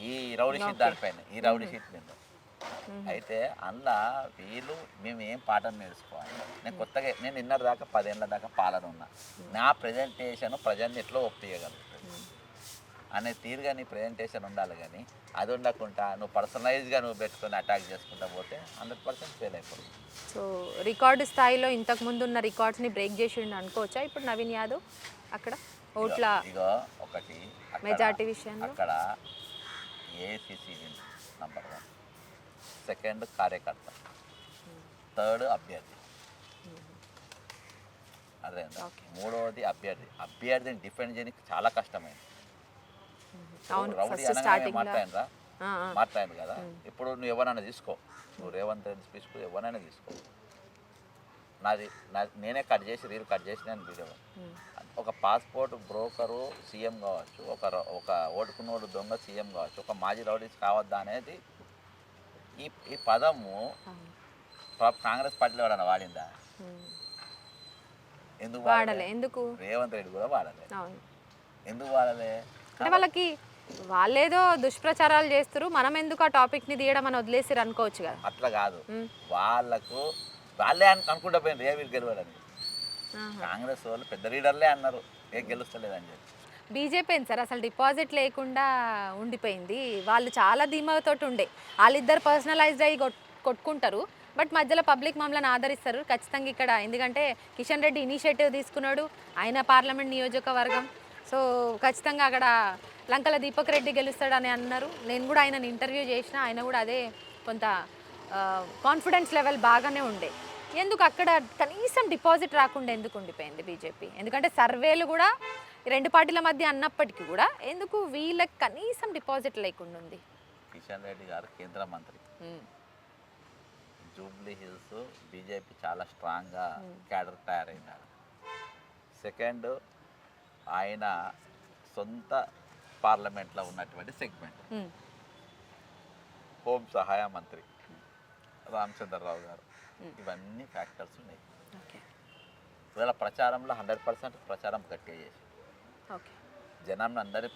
ఈ రౌడీ షీట్ దానిపైన, ఈ రౌడీ షీట్ మీద. అయితే అందులో వీళ్ళు మేము ఏం పాఠం నేర్చుకోవాలి. నేను కొత్తగా నేను ఇన్నర్ దాకా 10 ఏళ్ళ దాకా పాలన ఉన్నా. నా ప్రజెంటేషన్ ప్రజల్ని ఎట్లా ఒప్పియగలుగుతుంది అనే తీరుగా నీ ప్రజెంటేషన్ ఉండాలి. కానీ అది ఉండకుండా నువ్వు పర్సనలైజ్గా నువ్వు పెట్టుకొని అటాక్ చేసుకుంటా పోతే 100% ఫెయిల్ అయిపోతుంది. సో రికార్డు స్థాయిలో ఇంతకుముందు ఉన్న రికార్డ్స్ని బ్రేక్ చేసిండు అనుకోవచ్చా ఇప్పుడు నవీన్ యాదవ్ అక్కడ ఓట్ల ఇగో ఒకటి మెజార్టీ విషయంలో? అక్కడ ఏఐసిసి నంబర్ 1, సెకండ్ కార్యకర్త, థర్డ్ అభ్యర్థి, అదే మూడవది అభ్యర్థిని డిఫెండ్ చేయడానికి చాలా కష్టమైంది. రౌడీ అనగానే మాట్లాడాను కదా. ఇప్పుడు నువ్వు ఎవరైనా తీసుకో, నువ్వు రేవంత్ రెడ్డి స్పీచ్ ఎవరైనా తీసుకో, నేనే రీల్ కట్ చేసి నేను వీడియో. ఒక పాస్పోర్ట్ బ్రోకరు సీఎం కావచ్చు, ఒక ఓటుకున్నోడు దొంగ సీఎం కావచ్చు, ఒక మాజీ రౌడీస్ కావద్దా అనేది ఈ పదము కాంగ్రెస్ పార్టీలో ఎవరైనా వాడిందా? ఎందుకు వాడలే? రేవంత్ రెడ్డి కూడా వాడలే. ఎందుకు వాడలే అంటే వాళ్ళకి వాళ్ళేదో దుష్ప్రచారాలు చేస్తారు, మనం ఎందుకు ఆ టాపిక్ని తీయడం అని వదిలేసారు అనుకోవచ్చు కదా. అట్లా కాదు, వాళ్ళే అనుకుంటా పోయింది ఏ వీళ్ళు గెలవాలని. కాంగ్రెస్ వాళ్ళు పెద్ద లీడర్లే అన్నారు ఏ గెలుస్తలేదని చెప్పి. బీజేపీ ఏంటి సార్ అసలు డిపాజిట్ లేకుండా ఉండిపోయింది. వాళ్ళు చాలా ధీమాతో ఉండే, వాళ్ళిద్దరు పర్సనలైజ్డ్ అయ్యి కొట్టుకుంటారు. బట్ మధ్యలో పబ్లిక్ మమ్మల్ని ఆదరిస్తారు ఖచ్చితంగా ఇక్కడ. ఎందుకంటే కిషన్ రెడ్డి ఇనిషియేటివ్ తీసుకున్నాడు, ఆయన పార్లమెంట్ నియోజకవర్గం. సో ఖచ్చితంగా అక్కడ లంకల దీపక్ రెడ్డి గెలుస్తాడని అన్నారు. నేను కూడా ఆయనని ఇంటర్వ్యూ చేసిన, ఆయన కూడా అదే కొంత కాన్ఫిడెన్స్ లెవెల్ బాగానే ఉండే. ఎందుకు అక్కడ కనీసం డిపాజిట్ రాకుండా ఎందుకు ఉండిపోయింది బీజేపీ? ఎందుకంటే సర్వేలు కూడా ఈ రెండు పార్టీల మధ్య అన్నప్పటికీ కూడా ఎందుకు వీళ్ళకి కనీసం డిపాజిట్ లేకుండా ఉంది? కిషన్ రెడ్డి గారు కేంద్ర మంత్రి, జూబ్లీ హిల్స్ బీజేపీ చాలా స్ట్రాంగ్గా క్యాడర్ తయారైనారు. సెకండ్, ఆయన సొంత పార్లమెంట్లో ఉన్నటువంటి సెగ్మెంట్. హోం సహాయ మంత్రి రామచంద్రరావు గారు, ఇవన్నీ ఫ్యాక్టర్స్ ఉన్నాయి. వీళ్ళ ప్రచారంలో 100% ప్రచారం గట్టిగా చేసి జనాన్ని అందరి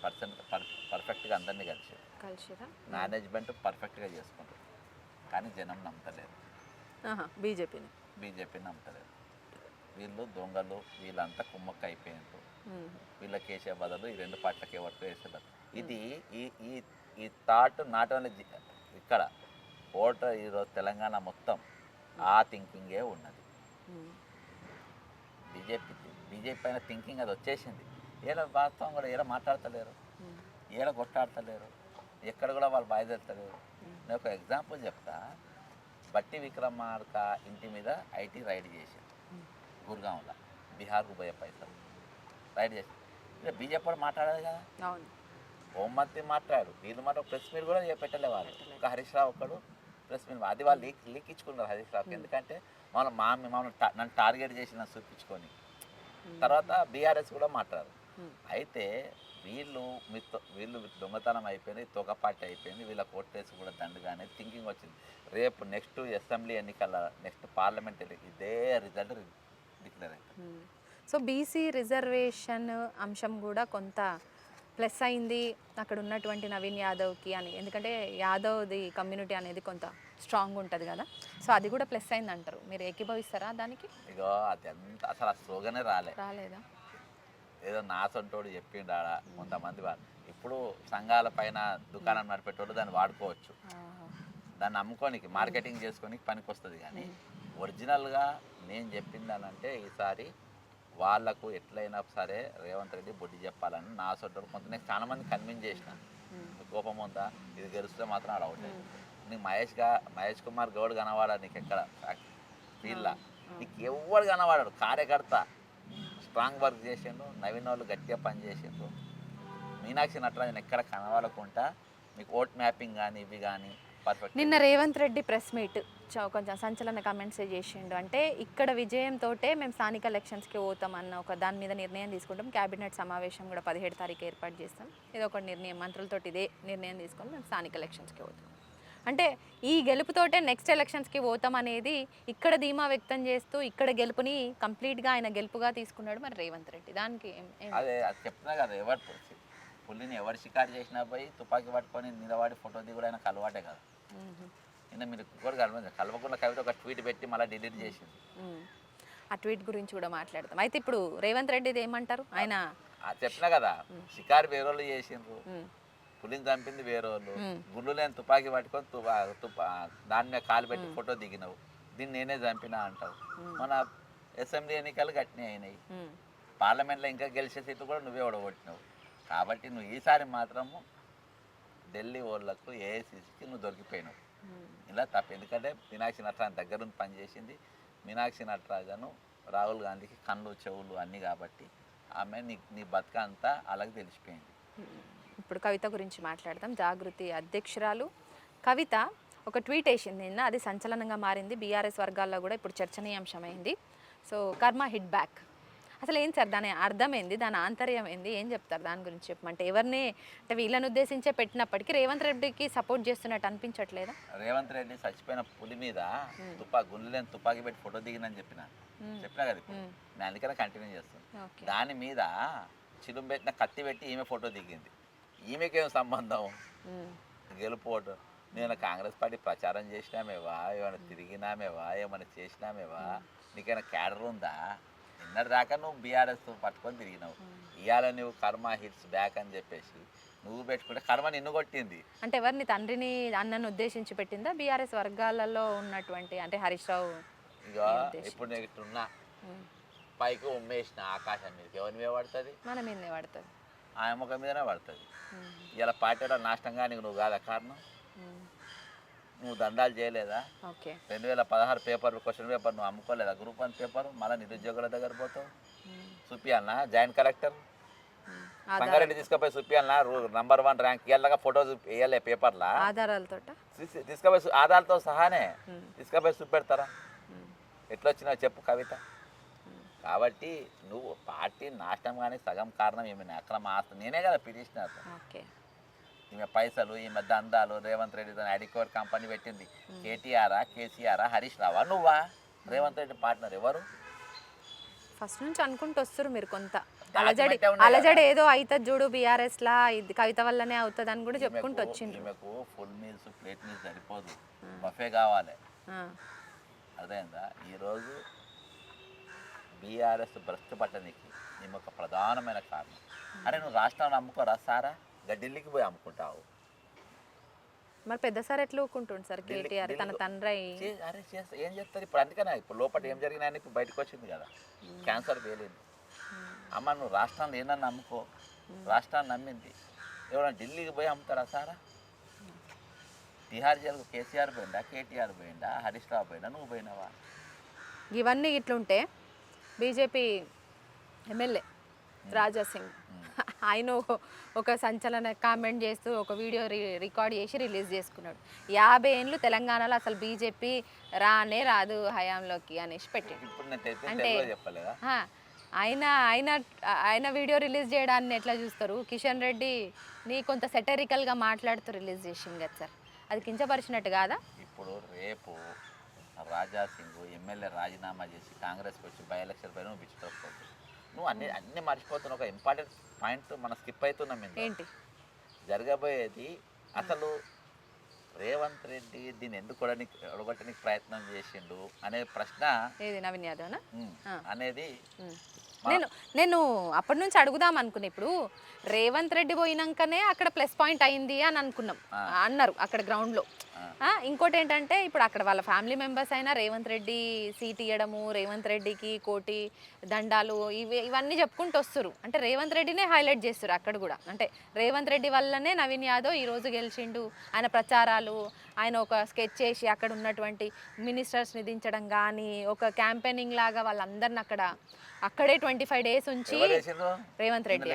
పర్ఫెక్ట్గా అందరినీ కలిసారు. మేనేజ్మెంట్ పర్ఫెక్ట్గా చేసుకుంటారు, కానీ జనం నమ్మతలేరు. బీజేపీని నమ్మతలేరు. వీళ్ళు దొంగలు, వీళ్ళంతా కుమ్మక్క అయిపోయినారు. వీళ్ళకి వేసే బదులు ఈ రెండు పార్టీలకి ఎవరికి వేసేదారు. ఇది ఈ థాట్ నాట్ ఓన్లీ ఇక్కడ ఓటర్ ఈరోజు తెలంగాణ మొత్తం ఆ థింకింగే ఉన్నది. బీజేపీ పైన థింకింగ్ అది వచ్చేసింది. ఏడ వాస్తవం కూడా ఏడ మాట్లాడతలేరు, ఏడ కొట్టాడతలేరు, ఎక్కడ కూడా వాళ్ళు బాధ్యతలేరు. నేను ఒక ఎగ్జాంపుల్ చెప్తా. బట్టి విక్రమార్క ఇంటి మీద ఐటీ రైడ్ చేసింది గుర్గాంలో, బీహార్కు పోయే పైసలు రైడ్ చేసి. ఇక బీజేపీ కూడా మాట్లాడదు కదా, హోంమంత్రి మాట్లాడు, వీళ్ళు మాట ప్రెస్ మీట్ కూడా పెట్టలే వాళ్ళు. ఒక హరీష్ రావు ఒక్కడు ప్రెస్ మీట్, అది వాళ్ళు లీక్ ఇచ్చుకున్నారు హరీష్ రావుకి. ఎందుకంటే మమ్మల్ని నన్ను టార్గెట్ చేసి నన్ను చూపించుకొని. తర్వాత బీఆర్ఎస్ కూడా మాట్లాడారు. అయితే వీళ్ళు దొంగతనం అయిపోయింది, తొగపాటి అయిపోయింది, వీళ్ళ కోర్టేసి కూడా దండుగానే థింకింగ్ వచ్చింది. రేపు నెక్స్ట్ అసెంబ్లీ ఎన్నికల, నెక్స్ట్ పార్లమెంట్ ఇదే రిజల్ట్ డిక్లేర్ అవుతుంది. సో బీసీ రిజర్వేషన్ అంశం కూడా కొంత ప్లస్ అయింది అక్కడ ఉన్నటువంటి నవీన్ యాదవ్కి అని, ఎందుకంటే యాదవ్ది కమ్యూనిటీ అనేది కొంత స్ట్రాంగ్ ఉంటుంది కదా, సో అది కూడా ప్లస్ అయింది అంటారు. మీరు ఏకీభవిస్తారా దానికి? ఇగో అది అంత అసలు ఆ స్లోగనే రాలేదా? ఏదో నా సొంటోడు చెప్పిండు ఆడ కొంతమంది వాళ్ళు. ఇప్పుడు సంఘాల పైన దుకాణం నడిపేటోళ్ళు దాన్ని వాడుకోవచ్చు, దాన్ని అమ్ముకోనికి మార్కెటింగ్ చేసుకోనికి పనికి వస్తుంది. కానీ ఒరిజినల్గా నేను చెప్పింది అని అంటే ఈసారి వాళ్ళకు ఎట్లయినా సరే రేవంత్ రెడ్డి బొడ్డి చెప్పాలని నా సొంటోడు కొంత. నేను చాలా మంది కన్విన్స్ చేసిన, కోపం ఉందా, ఇది గెలిస్తే మాత్రం ఆడ అవుట్. నీకు మహేష్ కుమార్ గౌడ్ కనవాడాడు, నీకు ఎక్కడ ఫీల్డ్లా నీకు ఎవరు కనవాడాడు. కార్యకర్త స్ట్రాంగ్ వర్క్ చేసిండు, నవీన్ వాళ్ళు గట్టిగా పని చేసిండ్రు. మీనాక్షి నటరాజన్ ఎక్కడ కనవాలకుంటా మీకు ఓట్ మ్యాపింగ్ కానీ ఇవి కానీ పర్ఫెక్ట్. నిన్న రేవంత్ రెడ్డి ప్రెస్ మీట్ కొంచెం సంచలన కామెంట్స్ చేసిండు. అంటే ఇక్కడ విజయంతో మేము స్థానిక ఎలక్షన్స్కి పోతాం అన్న ఒక దాని మీద నిర్ణయం తీసుకుంటాం, క్యాబినెట్ సమావేశం కూడా 17 తారీఖు ఏర్పాటు చేస్తాం, ఇది ఒక నిర్ణయం, మంత్రులతో ఇదే నిర్ణయం తీసుకొని మేము స్థానిక ఎలక్షన్స్కి పోతాం. అంటే ఈ గెలుపుతోటే నెక్స్ట్ ఎలక్షన్స్కి పోతాం అనేది ఇక్కడ ధీమా వ్యక్తం చేస్తూ ఇక్కడ గెలుపుని కంప్లీట్గా ఆయన గెలుపుగా తీసుకున్నాడు మరి రేవంత్ రెడ్డి. దానికి అదే అది చెప్తున్నా కదా, ఎవరు పుల్లిని ఎవరు షికారు చేసినా పోయి తుపాకీ పట్టుకొని నిలబడి ఫోటో దిగుడు ఆయనకు అలవాటే కదా. నిన్న మీరు కూడా కలవకుండా కవిత ఒక ట్వీట్ పెట్టి మళ్ళీ డిలీట్ చేసింది. ఆ ట్వీట్ గురించి కూడా మాట్లాడతాం. అయితే ఇప్పుడు రేవంత్ రెడ్డిది ఏమంటారు? ఆయన చెప్పినా కదా, షికారు వేరేళ్ళు చేసిండ్రు, పులిని చంపింది వేరేళ్ళు, గుళ్ళు లేని తుపాకీ పట్టుకొని దాని మీద కాలు పెట్టి ఫోటో దిగినావు, దీన్ని నేనే చంపినా అంటావు. మన అసెంబ్లీ ఎన్నికలు గట్టినే అయినాయి, పార్లమెంట్లో ఇంకా గెలిచే సీట్లు కూడా నువ్వే ఓడగొట్టినావు. కాబట్టి నువ్వు ఈసారి మాత్రము ఢిల్లీ వాళ్ళకు ఏఐసీసీకి నువ్వు దొరికిపోయినావు. ఇలా తప్ప, ఎందుకంటే మీనాక్షి నటరాజన్ దగ్గర నుంచి పనిచేసింది. మీనాక్షి నటరాజను రాహుల్ గాంధీకి కళ్ళు చెవులు అన్నీ, కాబట్టి ఆమె నీ బతుక అంతా అలాగే తెలిసిపోయింది. ఇప్పుడు కవిత గురించి మాట్లాడదాం. జాగృతి అధ్యక్షురాలు కవిత ఒక ట్వీట్ వేసింది నిన్న, అది సంచలనంగా మారింది. బీఆర్ఎస్ వర్గాల్లో కూడా ఇప్పుడు చర్చనీయాంశమైంది. సో కర్మ హిట్ బ్యాక్, అసలు ఏం సార్ దాని అర్థం ఏంది, దాని ఆంతర్యం ఏంది, ఏం చెప్తారు దాని గురించి చెప్పమంటే? ఎవరిని అంటే వీళ్ళని ఉద్దేశించే పెట్టినప్పటికీ రేవంత్ రెడ్డికి సపోర్ట్ చేస్తున్నట్టు అనిపించట్లేదా? రేవంత్ రెడ్డి చచ్చిపోయిన పులి మీద గుండె లేని తుపాకీ పెట్టి ఫోటో దిగిందని చెప్పినా కదా, నేను అందుకనే కంటిన్యూ చేస్తాను. దాని మీద చిలుం పెట్టిన కత్తి పెట్టి ఈమె ఫోటో దిగింది. ఈమెకేం సంబంధం గెలుపు ఓటు? నేను కాంగ్రెస్ పార్టీ ప్రచారం చేసినామేవా, ఏమైనా తిరిగినామేవా, ఏమైనా చేసినామేవా, నీకైనా క్యాడర్ ఉందా? నిన్నటి దాకా నువ్వు బీఆర్ఎస్ పట్టుకొని తిరిగినావు, ఇవాళ నువ్వు కర్మ హిట్స్ బ్యాక్ అని చెప్పేసి నువ్వు పెట్టుకుంటే కర్మ నిన్ను కొట్టింది. అంటే ఎవరిని, తండ్రిని అన్నను ఉద్దేశించి పెట్టిందా? బీఆర్ఎస్ వర్గాలలో ఉన్నటువంటి అంటే హరీష్ రావు. ఇక ఇప్పుడు నేను ఇట్టున్నా పైకి ఉమ్మేసిన ఆకాశం మీద ఎవరి మీద పడుతుంది? మన మీదనే పడుతుంది, ఆయన ముఖం మీదనే పడుతుంది. ఇలా పార్టీలో నాశనంగా నీకు నువ్వు కాదా కారణం? నువ్వు దందాలు చేయలేదా? 2016 పేపర్ క్వశ్చన్ పేపర్ నువ్వు అమ్ముకోలేదా? గ్రూప్ 1 పేపర్ మళ్ళీ నిరుద్యోగుల దగ్గర పోతావు చూపియాలనా? జాయింట్ కలెక్టర్ సంగారెడ్డి తీసుకుపోయి చూపియాలన్నా #1 ర్యాంక్ ఇవ్వాలగా ఫోటో వేయాలి పేపర్లా ఆధారాలతో తీసుకుపోయి ఆధారాలతో సహానే తీసుకుపోయి చూపెడతారా ఎట్లా వచ్చినావు చెప్పు కవిత. కాబట్టి నువ్వు పార్టీ నాశనం కానీ సగం కారణం ఏమైనా అక్రమ ఆస్తి నేనే కదా పిటిషనర్. ఓకే. ఈమె పైసలు ఈమె దందాలు రేవంత్ రెడ్డి అడికోర్ కంపెనీ పెట్టింది. కేటీఆరా కేసీఆరా హరీష్ రావా నువ్వా? రేవంత్ రెడ్డి పార్ట్నర్ ఎవరు? ఫస్ట్ నుంచి అనుకుంటూ వస్తారు మీరు కొంత అలజడి ఏదో అవుతుంది చూడు బీఆర్ఎస్ లా ఇది కవిత వల్లనే అవుతుంది అని కూడా చెప్పుకుంటూ వచ్చిండ్రు. ఈమెకు ఫుల్ మీల్స్ ప్లేట్ మీల్స్ సరిపోదు, బఫే కావాలి. అదేందా ఈరోజు బీఆర్ఎస్ భ్రష్టు పట్టడానికి నీకు ఒక ప్రధానమైన కారణం. అరే నువ్వు రాష్ట్రాన్ని అమ్ముకోరా సారా ఢిల్లీకి పోయి అమ్ముకుంటావు. మరి పెద్ద సార్ ఎట్లా ఊరుకుంటుండు సార్ కేటీఆర్ తన తండ్రి అరే చేస్తా ఏం చేస్తారు ఇప్పుడు. అందుకనే ఇప్పుడు లోపల ఏం జరిగినా ఇప్పుడు బయటకు వచ్చింది కదా, క్యాన్సర్ వేయలేదు. అమ్మ నువ్వు రాష్ట్రాన్ని ఏందన్నా అమ్ముకో, రాష్ట్రాన్ని నమ్మింది ఎవరైనా ఢిల్లీకి పోయి అమ్ముతారా సారా? తిహార్ జైలుకు కేసీఆర్ పోయిందా, కేటీఆర్ పోయిందా, హరీష్ రావు పోయిందా, నువ్వు పోయినావా? ఇవన్నీ ఇట్లుంటే బీజేపీ ఎమ్మెల్యే రాజా సింగ్ ఆయన ఒక సంచలన కామెంట్ చేస్తూ ఒక వీడియో రికార్డ్ చేసి రిలీజ్ చేసుకున్నాడు. 50 ఏళ్ళు తెలంగాణలో అసలు బీజేపీ రానే రాదు హయాంలోకి అనేసి పెట్టాడు. అంటే ఆయన ఆయన ఆయన వీడియో రిలీజ్ చేయడాన్ని ఎట్లా చూస్తారు? కిషన్ రెడ్డిని కొంత సెటరికల్గా మాట్లాడుతూ రిలీజ్ చేసింది కదా సార్, అది కించపరిచినట్టు కాదా? ఇప్పుడు రేపు రాజా సింగ్ ఎమ్మెల్యే రాజీనామా చేసి కాంగ్రెస్కి వచ్చి బై ఎలక్షన్ పైన నువ్వు పిచ్చుకోకపోతుంది. నువ్వు అన్ని మర్చిపోతున్నావు. ఒక ఇంపార్టెంట్ పాయింట్ మనం స్కిప్ అవుతున్నాం. ఏంటి జరగబోయేది? అసలు రేవంత్ రెడ్డి దీన్ని ఎందుకు ఒడగొట్టడానికి ప్రయత్నం చేసిండు అనే ప్రశ్న ఏది నవీన్ యాదవ్ అనేది నేను అప్పటి నుంచి అడుగుదాం అనుకున్నా. ఇప్పుడు రేవంత్ రెడ్డి పోయినాకనే అక్కడ ప్లస్ పాయింట్ అయింది అని అనుకున్నాం అన్నారు అక్కడ గ్రౌండ్లో. ఇంకోటి ఏంటంటే ఇప్పుడు అక్కడ వాళ్ళ ఫ్యామిలీ మెంబర్స్ అయినా రేవంత్ రెడ్డి సీట్ ఇవ్వడము, రేవంత్ రెడ్డికి కోటి దండాలు ఇవన్నీ చెప్పుకుంటూ వస్తారు. అంటే రేవంత్ రెడ్డినే హైలైట్ చేస్తారు అక్కడ కూడా. అంటే రేవంత్ రెడ్డి వల్లనే నవీన్ యాదవ్ ఈరోజు గెలిచిండు. ఆయన ప్రచారాలు, ఆయన ఒక స్కెచ్ చేసి అక్కడ ఉన్నటువంటి మినిస్టర్స్ని దించడం కానీ, ఒక క్యాంపెయినింగ్ లాగా వాళ్ళందరిని అక్కడే 25 days ఉంచి రేవంత్ రెడ్డి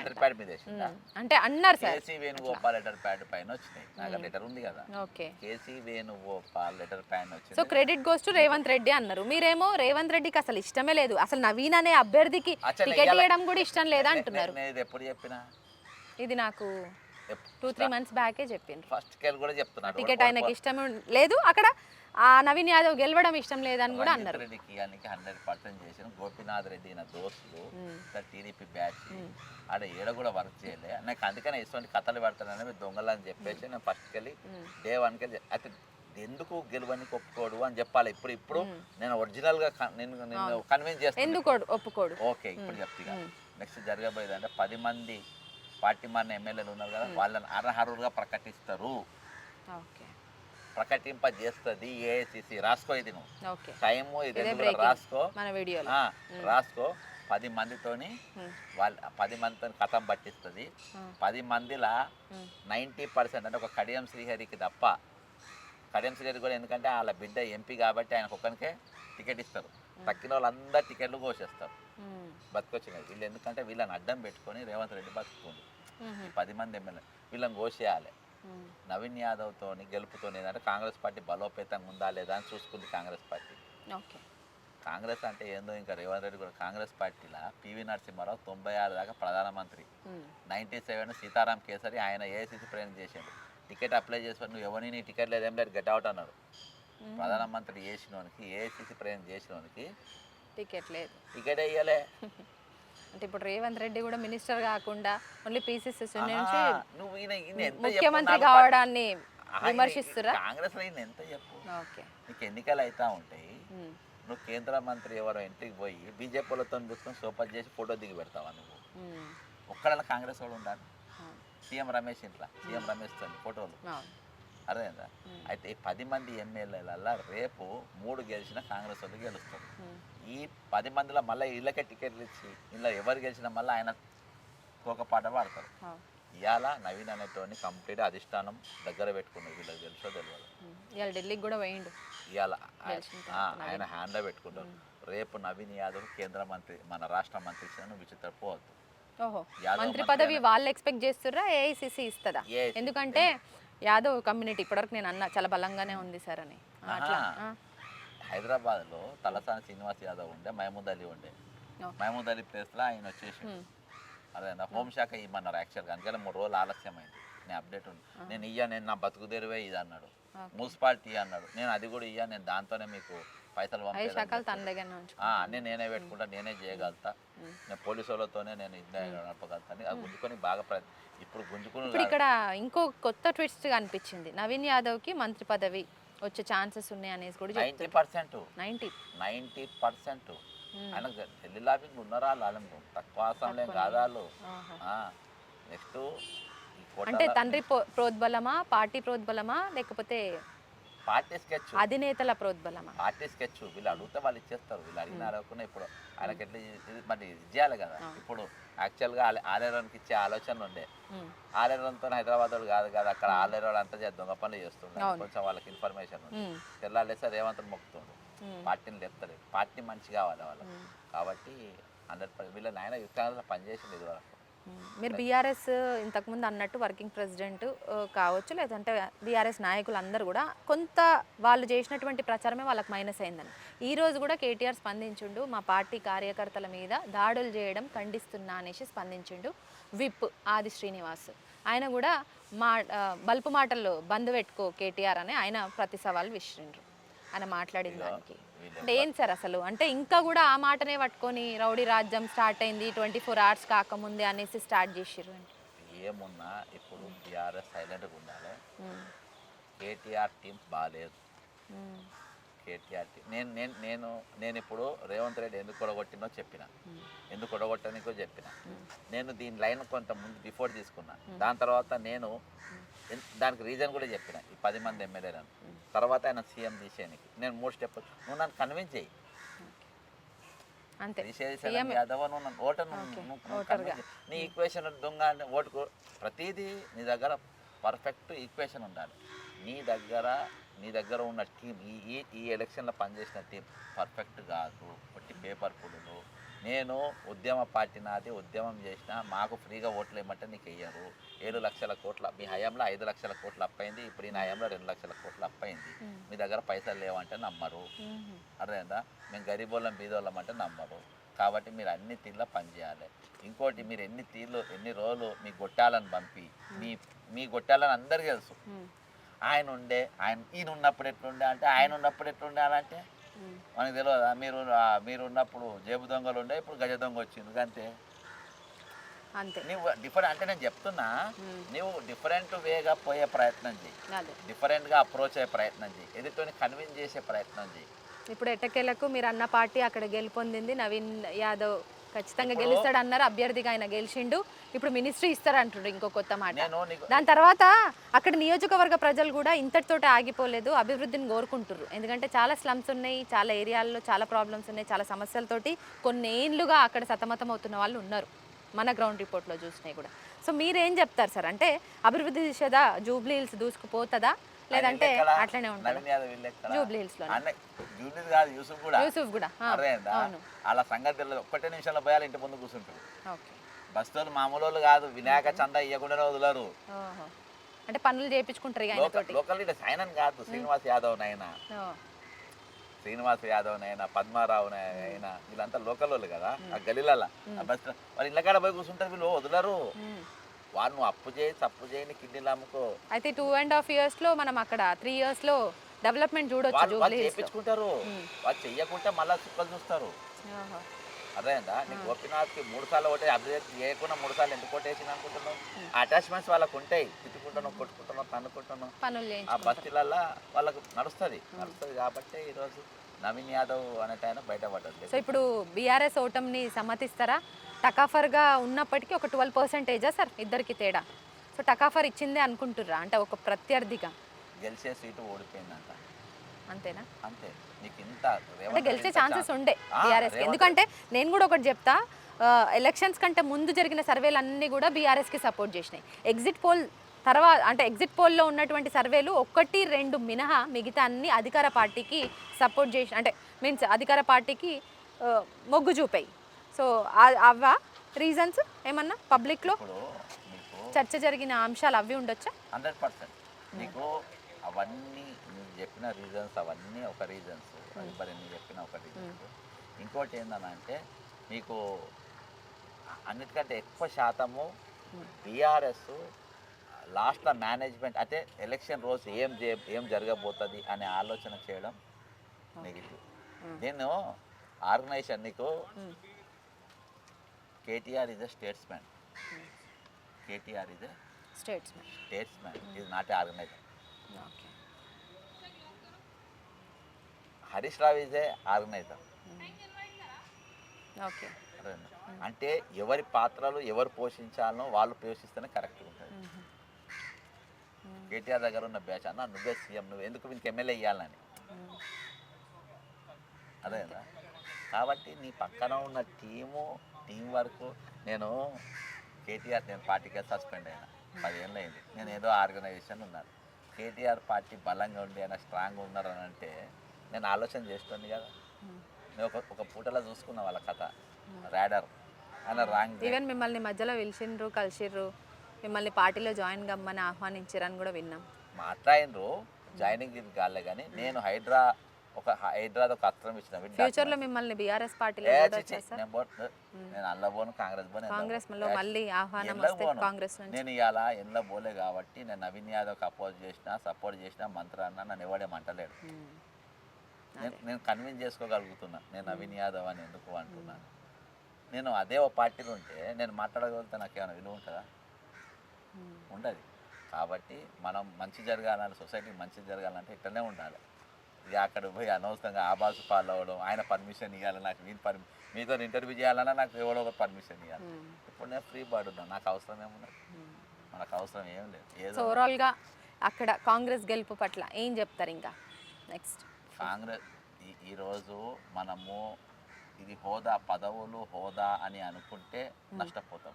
అంటే అన్నారు sir. KC Venugopal letter pad పైన వచ్చినాయి. నాకు లెటర్ ఉంది కదా. ఓకే. కేసీ వేణుగోపాల్ లెటర్ పైన వచ్చింది. So credit goes to Revanth Reddy అన్నారు. మీరేమో రేవంత్ రెడ్డికి అసలు ఇష్టమే లేదు, అసలు నవీన్ అనే అభ్యర్థికి టికెట్ ఇవ్వడం కూడా ఇష్టం లేదా అంటున్నారు. ఎప్పుడు చెప్పినా ఇది నాకు 2-3 months బ్యాకే చెప్పిండ్రు. ఫస్ట్ కేర్ కూడా చెప్తున్నారు టికెట్ ఆయనకి ఇష్టం లేదు, అక్కడ ఆ నవీన్ యాదవ్ గెలవడం ఇష్టం లేదని కూడా అన్నారు. రెడ్డికి 100% చేసిన గోపీనాథ్ రెడ్డి నా దోస్తులు టీడీపీ బ్యాచ్ ఆడ ఏడ కూడా వర్క్ చేయలే. నాకు అందుకనే ఇటువంటి కథలు పెడతానని దొంగలు అని చెప్పేసి నేను ఫస్ట్కి వెళ్ళి డే 1కి అయితే ఎందుకు గెలువని ఒప్పుకోడు అని చెప్పాలి. ఇప్పుడు నేను ఒరిజినల్గా నేను కన్విన్స్ చేస్తాను. ఎందుకు ఒప్పుకోడు? ఓకే ఇప్పుడు చెప్తా. నెక్స్ట్ జరగబోయేది అంటే 10 మంది పార్టీ మారిన ఎమ్మెల్యేలు ఉన్నారు కదా, వాళ్ళని అనర్హులుగా ప్రకటిస్తారు. ప్రకటింపజేస్తుంది ఏఐసిసి. రాసుకో ఇది నువ్వు టైము ఇది రాసుకో, రాసుకో. 10 మందితోని వాళ్ళ 10 మందితో కథం పట్టిస్తుంది. 10 మందిలా 90% అంటే ఒక కడియం శ్రీహరికి తప్ప, కడియం శ్రీహరి కూడా ఎందుకంటే వాళ్ళ బిడ్డ ఎంపీ కాబట్టి ఆయనకు ఒక్కరికే టికెట్ ఇస్తారు. తక్కిన వాళ్ళందరూ టికెట్లు కోసేస్తారు. బతుకొచ్చినాయి వీళ్ళు, ఎందుకంటే వీళ్ళని అడ్డం పెట్టుకొని రేవంత్ రెడ్డి బతుకుంది. 10 మంది ఎమ్మెల్యే వీళ్ళని కోసేయాలి. నవీన్ యాదవ్తో గెలుపుతోనే ఏంటంటే కాంగ్రెస్ పార్టీ బలోపేతంగా ఉందా లేదా అని చూసుకుంది కాంగ్రెస్ పార్టీ. కాంగ్రెస్ అంటే ఏందో ఇంకా రేవంత్ రెడ్డి కూడా కాంగ్రెస్ పార్టీలో పివి నరసింహారావు 96 దాకా ప్రధానమంత్రి, 97 సీతారాం కేసరి ఆయన ఏఐసిసి ప్రెసిడెంట్ చేశాడు. టికెట్ అప్లై చేసుకొని నువ్వు ఎవరిని నీ టికెట్ లేదు ఏం లేదు గెట్ అవుట్ అన్నారు. ప్రధానమంత్రి చేసినోనికి ఏఐసిసి ప్రెసిడెంట్ చేసినోనికి టికెట్ లేదు, టికెట్ వేయలే. అంటే ఇప్పుడు రేవంత్ రెడ్డి కూడా మినిస్టర్ కాకుండా ఓన్లీ పీసీసీ నుంచి ముఖ్యమంత్రి కావడాన్ని విమర్శిస్తురా? కాంగ్రెస్ లో ఎంత చెప్పు, నీకు ఎన్నికలు అవుతా ఉంటాయి. నువ్వు కేంద్ర మంత్రి ఎవరో ఇంటికి పోయి బీజేపీలతో కూర్చొని సోపత్ చేసి ఫోటో దిగి పెడతావా? నువ్వు ఒక్కడన్నా కాంగ్రెస్ వాడు ఉండాలి. సీఎం రమేష్ ఇంట్లో సీఎం రమేష్ తో ఫోటోలు అర్థమైందా? అయితే ఈ 10 మంది ఎమ్మెల్యేలల్లా రేపు 3 గెలిచిన కాంగ్రెస్ వాళ్ళు గెలుస్తారు. ఈ 10 మందిలో మళ్ళీ ఇళ్ళకే టికెట్లు ఇచ్చి ఇలా ఎవరు గెలిచినా మళ్ళీ ఆయన ఒక పాట పాడతారు. ఇవాళ నవీన్ అనేటోని కంప్లీట్ అధిష్టానం దగ్గర పెట్టుకున్నారు. వీళ్ళకి తెలుసో తెలియదు. ఇవాళ ఢిల్లీకి కూడా పోయిండు. ఇవాళ ఆయన హ్యాండ్లో పెట్టుకుంటారు. రేపు నవీన్ యాదవ్ కేంద్ర మంత్రి మన రాష్ట్ర మంత్రి నువ్వు విచిత్రపోవద్దు. ఓహో యాదవ్ మంత్రి మంత్రి పదవి వాళ్ళు ఎక్స్పెక్ట్ చేస్తుర్రా ఏఐసిసి ఇస్తుందా? AICC. ఎందుకంటే యాదవ్ కమ్యూనిటీ ఇప్పటివరకు నేను అన్న చాలా బలంగానే ఉంది సార్ అని అట్లా. హైదరాబాద్లో తలసాని శ్రీనివాస్ యాదవ్ ఉండే, మహమూద్ అలీ ఉండే. ఓకే. మహమూద్ అలీ ప్లేస్లో ఆయన వచ్చేసి అదేనా హోంశాఖ ఇమ్మన్నారు యాక్చువల్గా, అందుకని 3 రోజులు ఆలస్యమైంది. నేను అప్డేట్ ఉంది, నేను నా బతుకు తెరువే ఇది అన్నాడు. మున్సిపాలిటీ అన్నాడు, నేను అది కూడా నేను దాంతోనే మీకు పైసలు 5 శాఖలు తన దగ్గర ఉంచు. అన్నీ నేనే పెట్టుకుంటా, నేనే చేయగలుగుతా, నేను పోలీసు వాళ్ళతోనే నేను ఇది నడపగలుగుతాను. అది గుంజుకొని బాగా ఇప్పుడు గుంజుకుని ఇప్పుడు ఇక్కడ ఇంకో కొత్త ట్విస్ట్ అనిపించింది, నవీన్ యాదవ్కి మంత్రి పదవి వచ్చే ఛాన్సెస్ ఉన్నాయి అనేసి కూడా 90%. 90% ఆయన ఢిల్లీ లాబింగ్ ఉన్నారా వాళ్ళు తక్కువ అసంలేం కాదు వాళ్ళు. నెక్స్ట్ అంటే తండ్రి ప్రోద్బలమా, పార్టీ ప్రోద్బలమా, లేకపోతే పార్టీ స్కెచ్, అధినేతల ప్రోద్బలమా? Party sketch. వీళ్ళు అడిగితే వాళ్ళు ఇచ్చేస్తారు, వీళ్ళు అడిగిన అడగకుండా ఇప్పుడు ఆయనకి ఎట్లా మరి ఇది చేయాలి కదా. ఇప్పుడు యాక్చువల్గా ఆలేరానికి ఇచ్చే ఆలోచనలు ఉండే, ఆలేరంతో హైదరాబాద్ వాళ్ళు కాదు కదా, అక్కడ ఆలేరు అంతా దొంగ పనులు చేస్తుండే, కొంచెం వాళ్ళకి ఇన్ఫర్మేషన్ ఉంది. తెల్లాలేస్తే రేవంతులు మొక్కుతుండు, పార్టీని లేపుతారు, పార్టీ మంచి కావాలి వాళ్ళకి. కాబట్టి 100% వీళ్ళ నాయన యుద్ధాలలో పనిచేసింది ఇది వరకు. మీరు బీఆర్ఎస్ ఇంతకుముందు అన్నట్టు వర్కింగ్ ప్రెసిడెంట్ కావచ్చు, లేదంటే బీఆర్ఎస్ నాయకులు అందరూ కూడా కొంత వాళ్ళు చేసినటువంటి ప్రచారమే వాళ్ళకి మైనస్ అయిందని. ఈరోజు కూడా కేటీఆర్ స్పందించిండు, మా పార్టీ కార్యకర్తల మీద దాడులు చేయడం ఖండిస్తున్నా అనేసి స్పందించిండు విప్ ఆది శ్రీనివాస్. ఆయన కూడా బల్పు మాటల్లో బంద్ పెట్టుకో కేటీఆర్ అని ఆయన ప్రతి సవాల్ విసిరిండ్రు ఆయన మాట్లాడిన దానికి. అంటే ఏం సార్ అసలు, అంటే ఇంకా కూడా ఆ మాటనే పట్టుకొని రౌడీ రాజ్యం స్టార్ట్ అయింది 24 hours కాకముందే అనేసి స్టార్ట్ చేసిర్రు. ఏమున్నా ఇప్పుడు బీఆర్ఎస్ సైలెంట్గా ఉండాలి. కేటీఆర్ టీం బాగాలేదు. కేటీఆర్ టీం నేను ఇప్పుడు రేవంత్ రెడ్డి ఎందుకు కొడగొట్టినో చెప్పిన, ఎందుకు కొడగొట్టనికో చెప్పిన. నేను దీని లైన్ కొంత ముందు బిఫోర్ తీసుకున్నా, దాని తర్వాత నేను దానికి రీజన్ కూడా చెప్పిన. ఈ 10 మంది ఎమ్మెల్యేలను తర్వాత ఆయన సీఎం తీసేయడానికి నేను 3 స్టెప్, నువ్వు నన్ను కన్విన్స్ చేయి, యాదవ్ నువ్వు ఓటర్ నీ ఈక్వేషన్ దొంగ ఓటుకు ప్రతిదీ నీ దగ్గర పర్ఫెక్ట్ ఈక్వేషన్ ఉండాలి. నీ దగ్గర ఉన్న టీం ఈ ఎలక్షన్లో పనిచేసిన టీం పర్ఫెక్ట్ కాదు, ఒట్టి పేపర్ పుడులు. నేను ఉద్యమ పార్టీ నాది, ఉద్యమం చేసిన, మాకు ఫ్రీగా ఓట్లు వేయమంటే నీకు వెయ్యరు. 7 లక్షల కోట్ల మీ హయాంలో 5 లక్షల కోట్లు అప్పయింది, ఇప్పుడు ఈ హయాంలో 2 లక్షల కోట్లు అప్పయింది. మీ దగ్గర పైసలు లేవంటే నమ్మరు, అర్థమైందా? మేము గరీబోళ్ళం బీదోళ్ళం అంటే నమ్మరు. కాబట్టి మీరు అన్ని తీర్ల పనిచేయాలి. ఇంకోటి, మీరు ఎన్ని రోజులు మీ గొట్టాలను పంపి మీ గొట్టాలని అందరికీ తెలుసు. ఈయన ఉన్నప్పుడు ఎట్లుండే అంటే, ఆయన ఉన్నప్పుడు ఎట్లుండాలంటే మనకు తెలియదా? మీరు ఉన్నప్పుడు జేబు దొంగలు ఉండే, ఇప్పుడు గజ దొంగ వచ్చింది అంతే. నువ్వు డిఫరెంట్ అంటే నేను చెప్తున్నా, నువ్వు డిఫరెంట్ వేగా పోయే ప్రయత్నం చేయి, డిఫరెంట్గా అప్రోచ్ అయ్యే ప్రయత్నం చేయి, ఎదుటిని కన్విన్స్ చేసే ప్రయత్నం చేయి. ఇప్పుడు ఎట్టకేలకు మీరు అన్న పార్టీ అక్కడ గెలుపొందింది, నవీన్ యాదవ్ ఖచ్చితంగా గెలుస్తాడు అన్నారు, అభ్యర్థిగా ఆయన గెలిచిండు. ఇప్పుడు మినిస్ట్రీ ఇస్తారంటుండ్రు, ఇంకో కొత్త మాట. దాని తర్వాత అక్కడ నియోజకవర్గ ప్రజలు కూడా ఇంతటితోటి ఆగిపోలేదు, అభివృద్ధిని కోరుకుంటుర్రు. ఎందుకంటే చాలా స్లమ్స్ ఉన్నాయి, చాలా ఏరియాల్లో చాలా ప్రాబ్లమ్స్ ఉన్నాయి, చాలా సమస్యలతోటి కొన్నేళ్లుగా అక్కడ సతమతం అవుతున్న వాళ్ళు ఉన్నారు, మన గ్రౌండ్ రిపోర్ట్లో చూసినాయి కూడా. సో మీరేం చెప్తారు సార్, అంటే అభివృద్ధి దిశగా జూబ్లీ హిల్స్ దూసుకుపోతుందా, లేదంటే అట్లనే ఉంటుంది? జూబ్లీ హిల్స్ లో యూసుఫ్ కూడా అలా సంగతి తెలియదు. 1 నిమిషంలో పోయాలి, ఇంటి ముందు కూర్చుంటారు. బస్తోళ్ళు మామూలు వాళ్ళు కాదు, వినాయక చందా ఇవ్వకుండా వదలరు. అంటే పనులు చేయించుకుంటారు. లోకల్ లీడర్స్ ఆయన కాదు, శ్రీనివాస్ యాదవ్ నైనా పద్మారావు అయినా వీళ్ళంతా లోకల్ వాళ్ళు కదా, ఆ గలీలల్లా బస్ వాళ్ళు ఇళ్ళకాడ పోయి కూర్చుంటారు, వీళ్ళు వదలరు. వాళ్ళు నువ్వు అప్పు చేయి తప్పు చేయని కిడ్నీలు అమ్ముకో. అయితే 2.5 years లో మనం అక్కడ 3 years లో డెవలప్మెంట్ చూడొచ్చు. వాళ్ళు చేయించుకుంటారు, వాళ్ళు చెయ్యకుంటే మళ్ళీ చుక్కలు చూస్తారు. అదేందా నీకు గోపీనాథ్కి 3 సార్లు ఓటే అభివృద్ధి చేయకుండా 3 సార్లు ఎందుకు ఓటేసింది అనుకుంటున్నావు? అటాచ్మెంట్స్ వాళ్ళకు ఉంటాయి, తిట్టుకుంటున్నావు, కొట్టుకుంటున్నావు, తన్నుకుంటున్నావు, ఆ బస్తీలల్లో వాళ్ళకు నడుస్తుంది కాబట్టి ఈరోజు నవీన్ యాదవ్ అనేట ఆయన బయటపడ్డది. సో ఇప్పుడు బీఆర్ఎస్ ఓటమిని సమ్మతిస్తారా? టకాఫర్గా ఉన్నప్పటికీ ఒక 12% సార్ ఇద్దరికి తేడా. సో టకాఫర్ ఇచ్చిందే అనుకుంటుర్రా, అంటే ఒక ప్రత్యర్థిగా గెలిచే సీటు ఓడిపోయిందంట, అంతేనా? అంతే. నీకు ఇంత అంటే గెలిచే ఛాన్సెస్ ఉండే బీఆర్ఎస్. ఎందుకంటే నేను కూడా ఒకటి చెప్తా, ఎలక్షన్స్ కంటే ముందు జరిగిన సర్వేలు అన్నీ కూడా బీఆర్ఎస్కి సపోర్ట్ చేసినాయి. ఎగ్జిట్ పోల్ తర్వాత అంటే ఎగ్జిట్ పోల్లో ఉన్నటువంటి సర్వేలు 1-2 మినహా మిగతా అన్ని అధికార పార్టీకి సపోర్ట్ చేసి, అంటే మీన్స్ అధికార పార్టీకి మొగ్గు చూపాయి. సో అవ్వా రీజన్స్ ఏమన్నా పబ్లిక్లో ఇప్పుడు మీకు చర్చ జరిగిన అంశాలు అవి ఉండొచ్చా? 100% మీకు అవన్నీ నేను చెప్పిన రీజన్స్ అవన్నీ ఒక రీజన్స్, మరి నేను చెప్పిన ఒక రీజన్స్. ఇంకోటి ఏంటంటే మీకు అన్నిటికంటే ఎక్కువ శాతము బీఆర్ఎస్ లాస్ట్లో మేనేజ్మెంట్ అంటే ఎలక్షన్ రోజు ఏం జరగబోతుంది అనే ఆలోచన చేయడం నెగిటివ్. నేను ఆర్గనైజేషన్ నీకు KTR is a statesmen, KTR is a statesmen is not a organiser. Harish Rao is a organiser. Okay, అంటే ఎవరి పాత్రలు ఎవరు పోషించాలనో వాళ్ళు పోషిస్తేనే కరెక్ట్గా ఉంటుంది. కేటీఆర్ దగ్గర ఉన్న బ్యాచ్ అన్న నువ్వే సీఎం, నువ్వు ఎందుకు వీనికి ఎమ్మెల్యే ఇవ్వాలని, అదేనా? కాబట్టి నీ పక్కన ఉన్న టీం వర్క్. నేను కేటీఆర్ నేను పార్టీకే సస్పెండ్ అయినా 10 ఏళ్ళు అయింది. నేను ఏదో ఆర్గనైజేషన్ ఉన్నాను. కేటీఆర్ పార్టీ బలంగా ఉండి ఆయన స్ట్రాంగ్గా ఉన్నారని అంటే నేను ఆలోచన చేస్తుంది కదా. నేను ఒక పూటలో చూసుకున్న వాళ్ళ కథ ర్యాడర్ ఆయన రాంగ్. ఈవెన్ మిమ్మల్ని మధ్యలో పిలిచిండ్రు, కలిసిర్రు, మిమ్మల్ని పార్టీలో జాయిన్ కమ్మని ఆహ్వానించారని కూడా విన్నాం. మాట్లాడినరు, జాయినింగ్ ఇది కాలే. కానీ నేను హైదరాబాద్ ఒక అస్త్రం ఇచ్చిన ఫ్యూచర్లో మిమ్మల్ని బీఆర్ఎస్ పార్టీలో నేను అల్లబోను, కాంగ్రెస్ మళ్ళీ ఆహ్వానం వస్తే కాంగ్రెస్ నుంచి నేను ఇవాళ ఎండ్లో పోలే కాబట్టి నేను నవీన్ యాదవ్కి అపోజ్ చేసిన, సపోర్ట్ చేసిన, మంత్రి అన్న నన్ను ఎవడేమంటలేడు. నేను కన్విన్స్ చేసుకోగలుగుతున్నా నేను నవీన్ యాదవ్ అని ఎందుకు అంటున్నాను. నేను అదే ఒక పార్టీలో ఉంటే నేను మాట్లాడగలిగితే నాకు ఏమైనా విలువ ఉంటుందా? ఉండదు. కాబట్టి మనం మంచి జరగాలని, సొసైటీకి మంచి జరగాలంటే ఇట్లనే ఉండాలి. ఇక అక్కడ పోయి అనవసరంగా ఆబాసు ఫాలో అవ్వడం, ఆయన పర్మిషన్ ఇవ్వాలి, నాకు మీతో ఇంటర్వ్యూ చేయాలన్నా నాకు ఎవడో ఒక పర్మిషన్ ఇవ్వాలి. ఇప్పుడు నేను ఫ్రీ బర్డ్ ఉన్నాను, నాకు అవసరం ఏమున్నది? మనకు అవసరం ఏం లేదు. సో ఓవరాల్గా అక్కడ కాంగ్రెస్ గెలుపు పట్ల ఏం చెప్తారు? ఇంకా నెక్స్ట్ కాంగ్రెస్ ఈరోజు మనము ఇది హోదా, పదవులు హోదా అని అనుకుంటే నష్టపోతాం.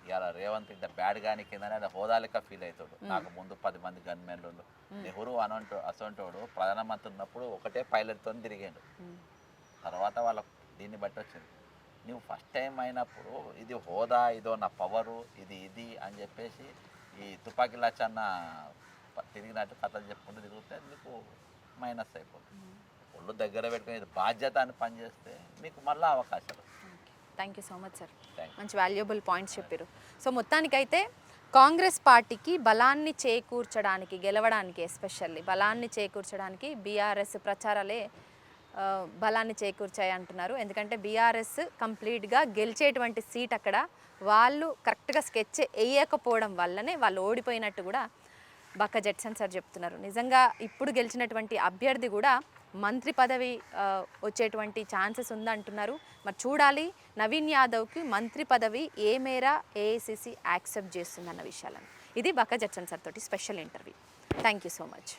ఇవాళ రేవంత్ ఇంత బ్యాడ్ గాని కిందనే అది హోదా లెక్క ఫీల్ అవుతాడు. నాకు ముందు 10 మంది గన్మెన్లు, నెహ్రూ అసంటోడు ప్రధానమంత్రి ఉన్నప్పుడు ఒకటే పైలట్తో తిరిగాడు. తర్వాత వాళ్ళకు దీన్ని బట్టి వచ్చింది. నువ్వు ఫస్ట్ టైం అయినప్పుడు ఇది హోదా, ఇదో నా పవరు, ఇది అని చెప్పేసి ఈ తుపాకీ లచ్చన్న తిరిగినట్టు కథలు చెప్పుకుంటూ తిరిగితే నీకు మైనస్ అయిపోతుంది. ఒళ్ళు దగ్గర పెట్టుకుని ఇది బాధ్యత అని పనిచేస్తే మీకు మళ్ళీ అవకాశాలు. Thank you so much sir, మంచి వాల్యుబుల్ పాయింట్స్ చెప్పారు. సో మొత్తానికైతే కాంగ్రెస్ పార్టీకి బలాన్ని చేకూర్చడానికి, గెలవడానికి ఎస్పెషల్లీ బలాన్ని చేకూర్చడానికి బీఆర్ఎస్ ప్రచారాలే బలాన్ని చేకూర్చాయి అంటున్నారు. ఎందుకంటే బీఆర్ఎస్ కంప్లీట్గా గెలిచేటువంటి సీట్ అక్కడ వాళ్ళు కరెక్ట్గా స్కెచ్ వేయకపోవడం వల్లనే వాళ్ళు ఓడిపోయినట్టు కూడా బక్క జడ్సన్ సార్ చెప్తున్నారు. నిజంగా ఇప్పుడు గెలిచినటువంటి అభ్యర్థి కూడా మంత్రి పదవి వచ్చేటువంటి ఛాన్సెస్ ఉందంటున్నారు. మరి చూడాలి నవీన్ యాదవ్కి మంత్రి పదవి ఏ మేర ఏఐసిసి యాక్సెప్ట్ చేస్తుందన్న విషయాలను. ఇది బక్క జడ్సన్ సార్ తోటి special interview. Thank you so much.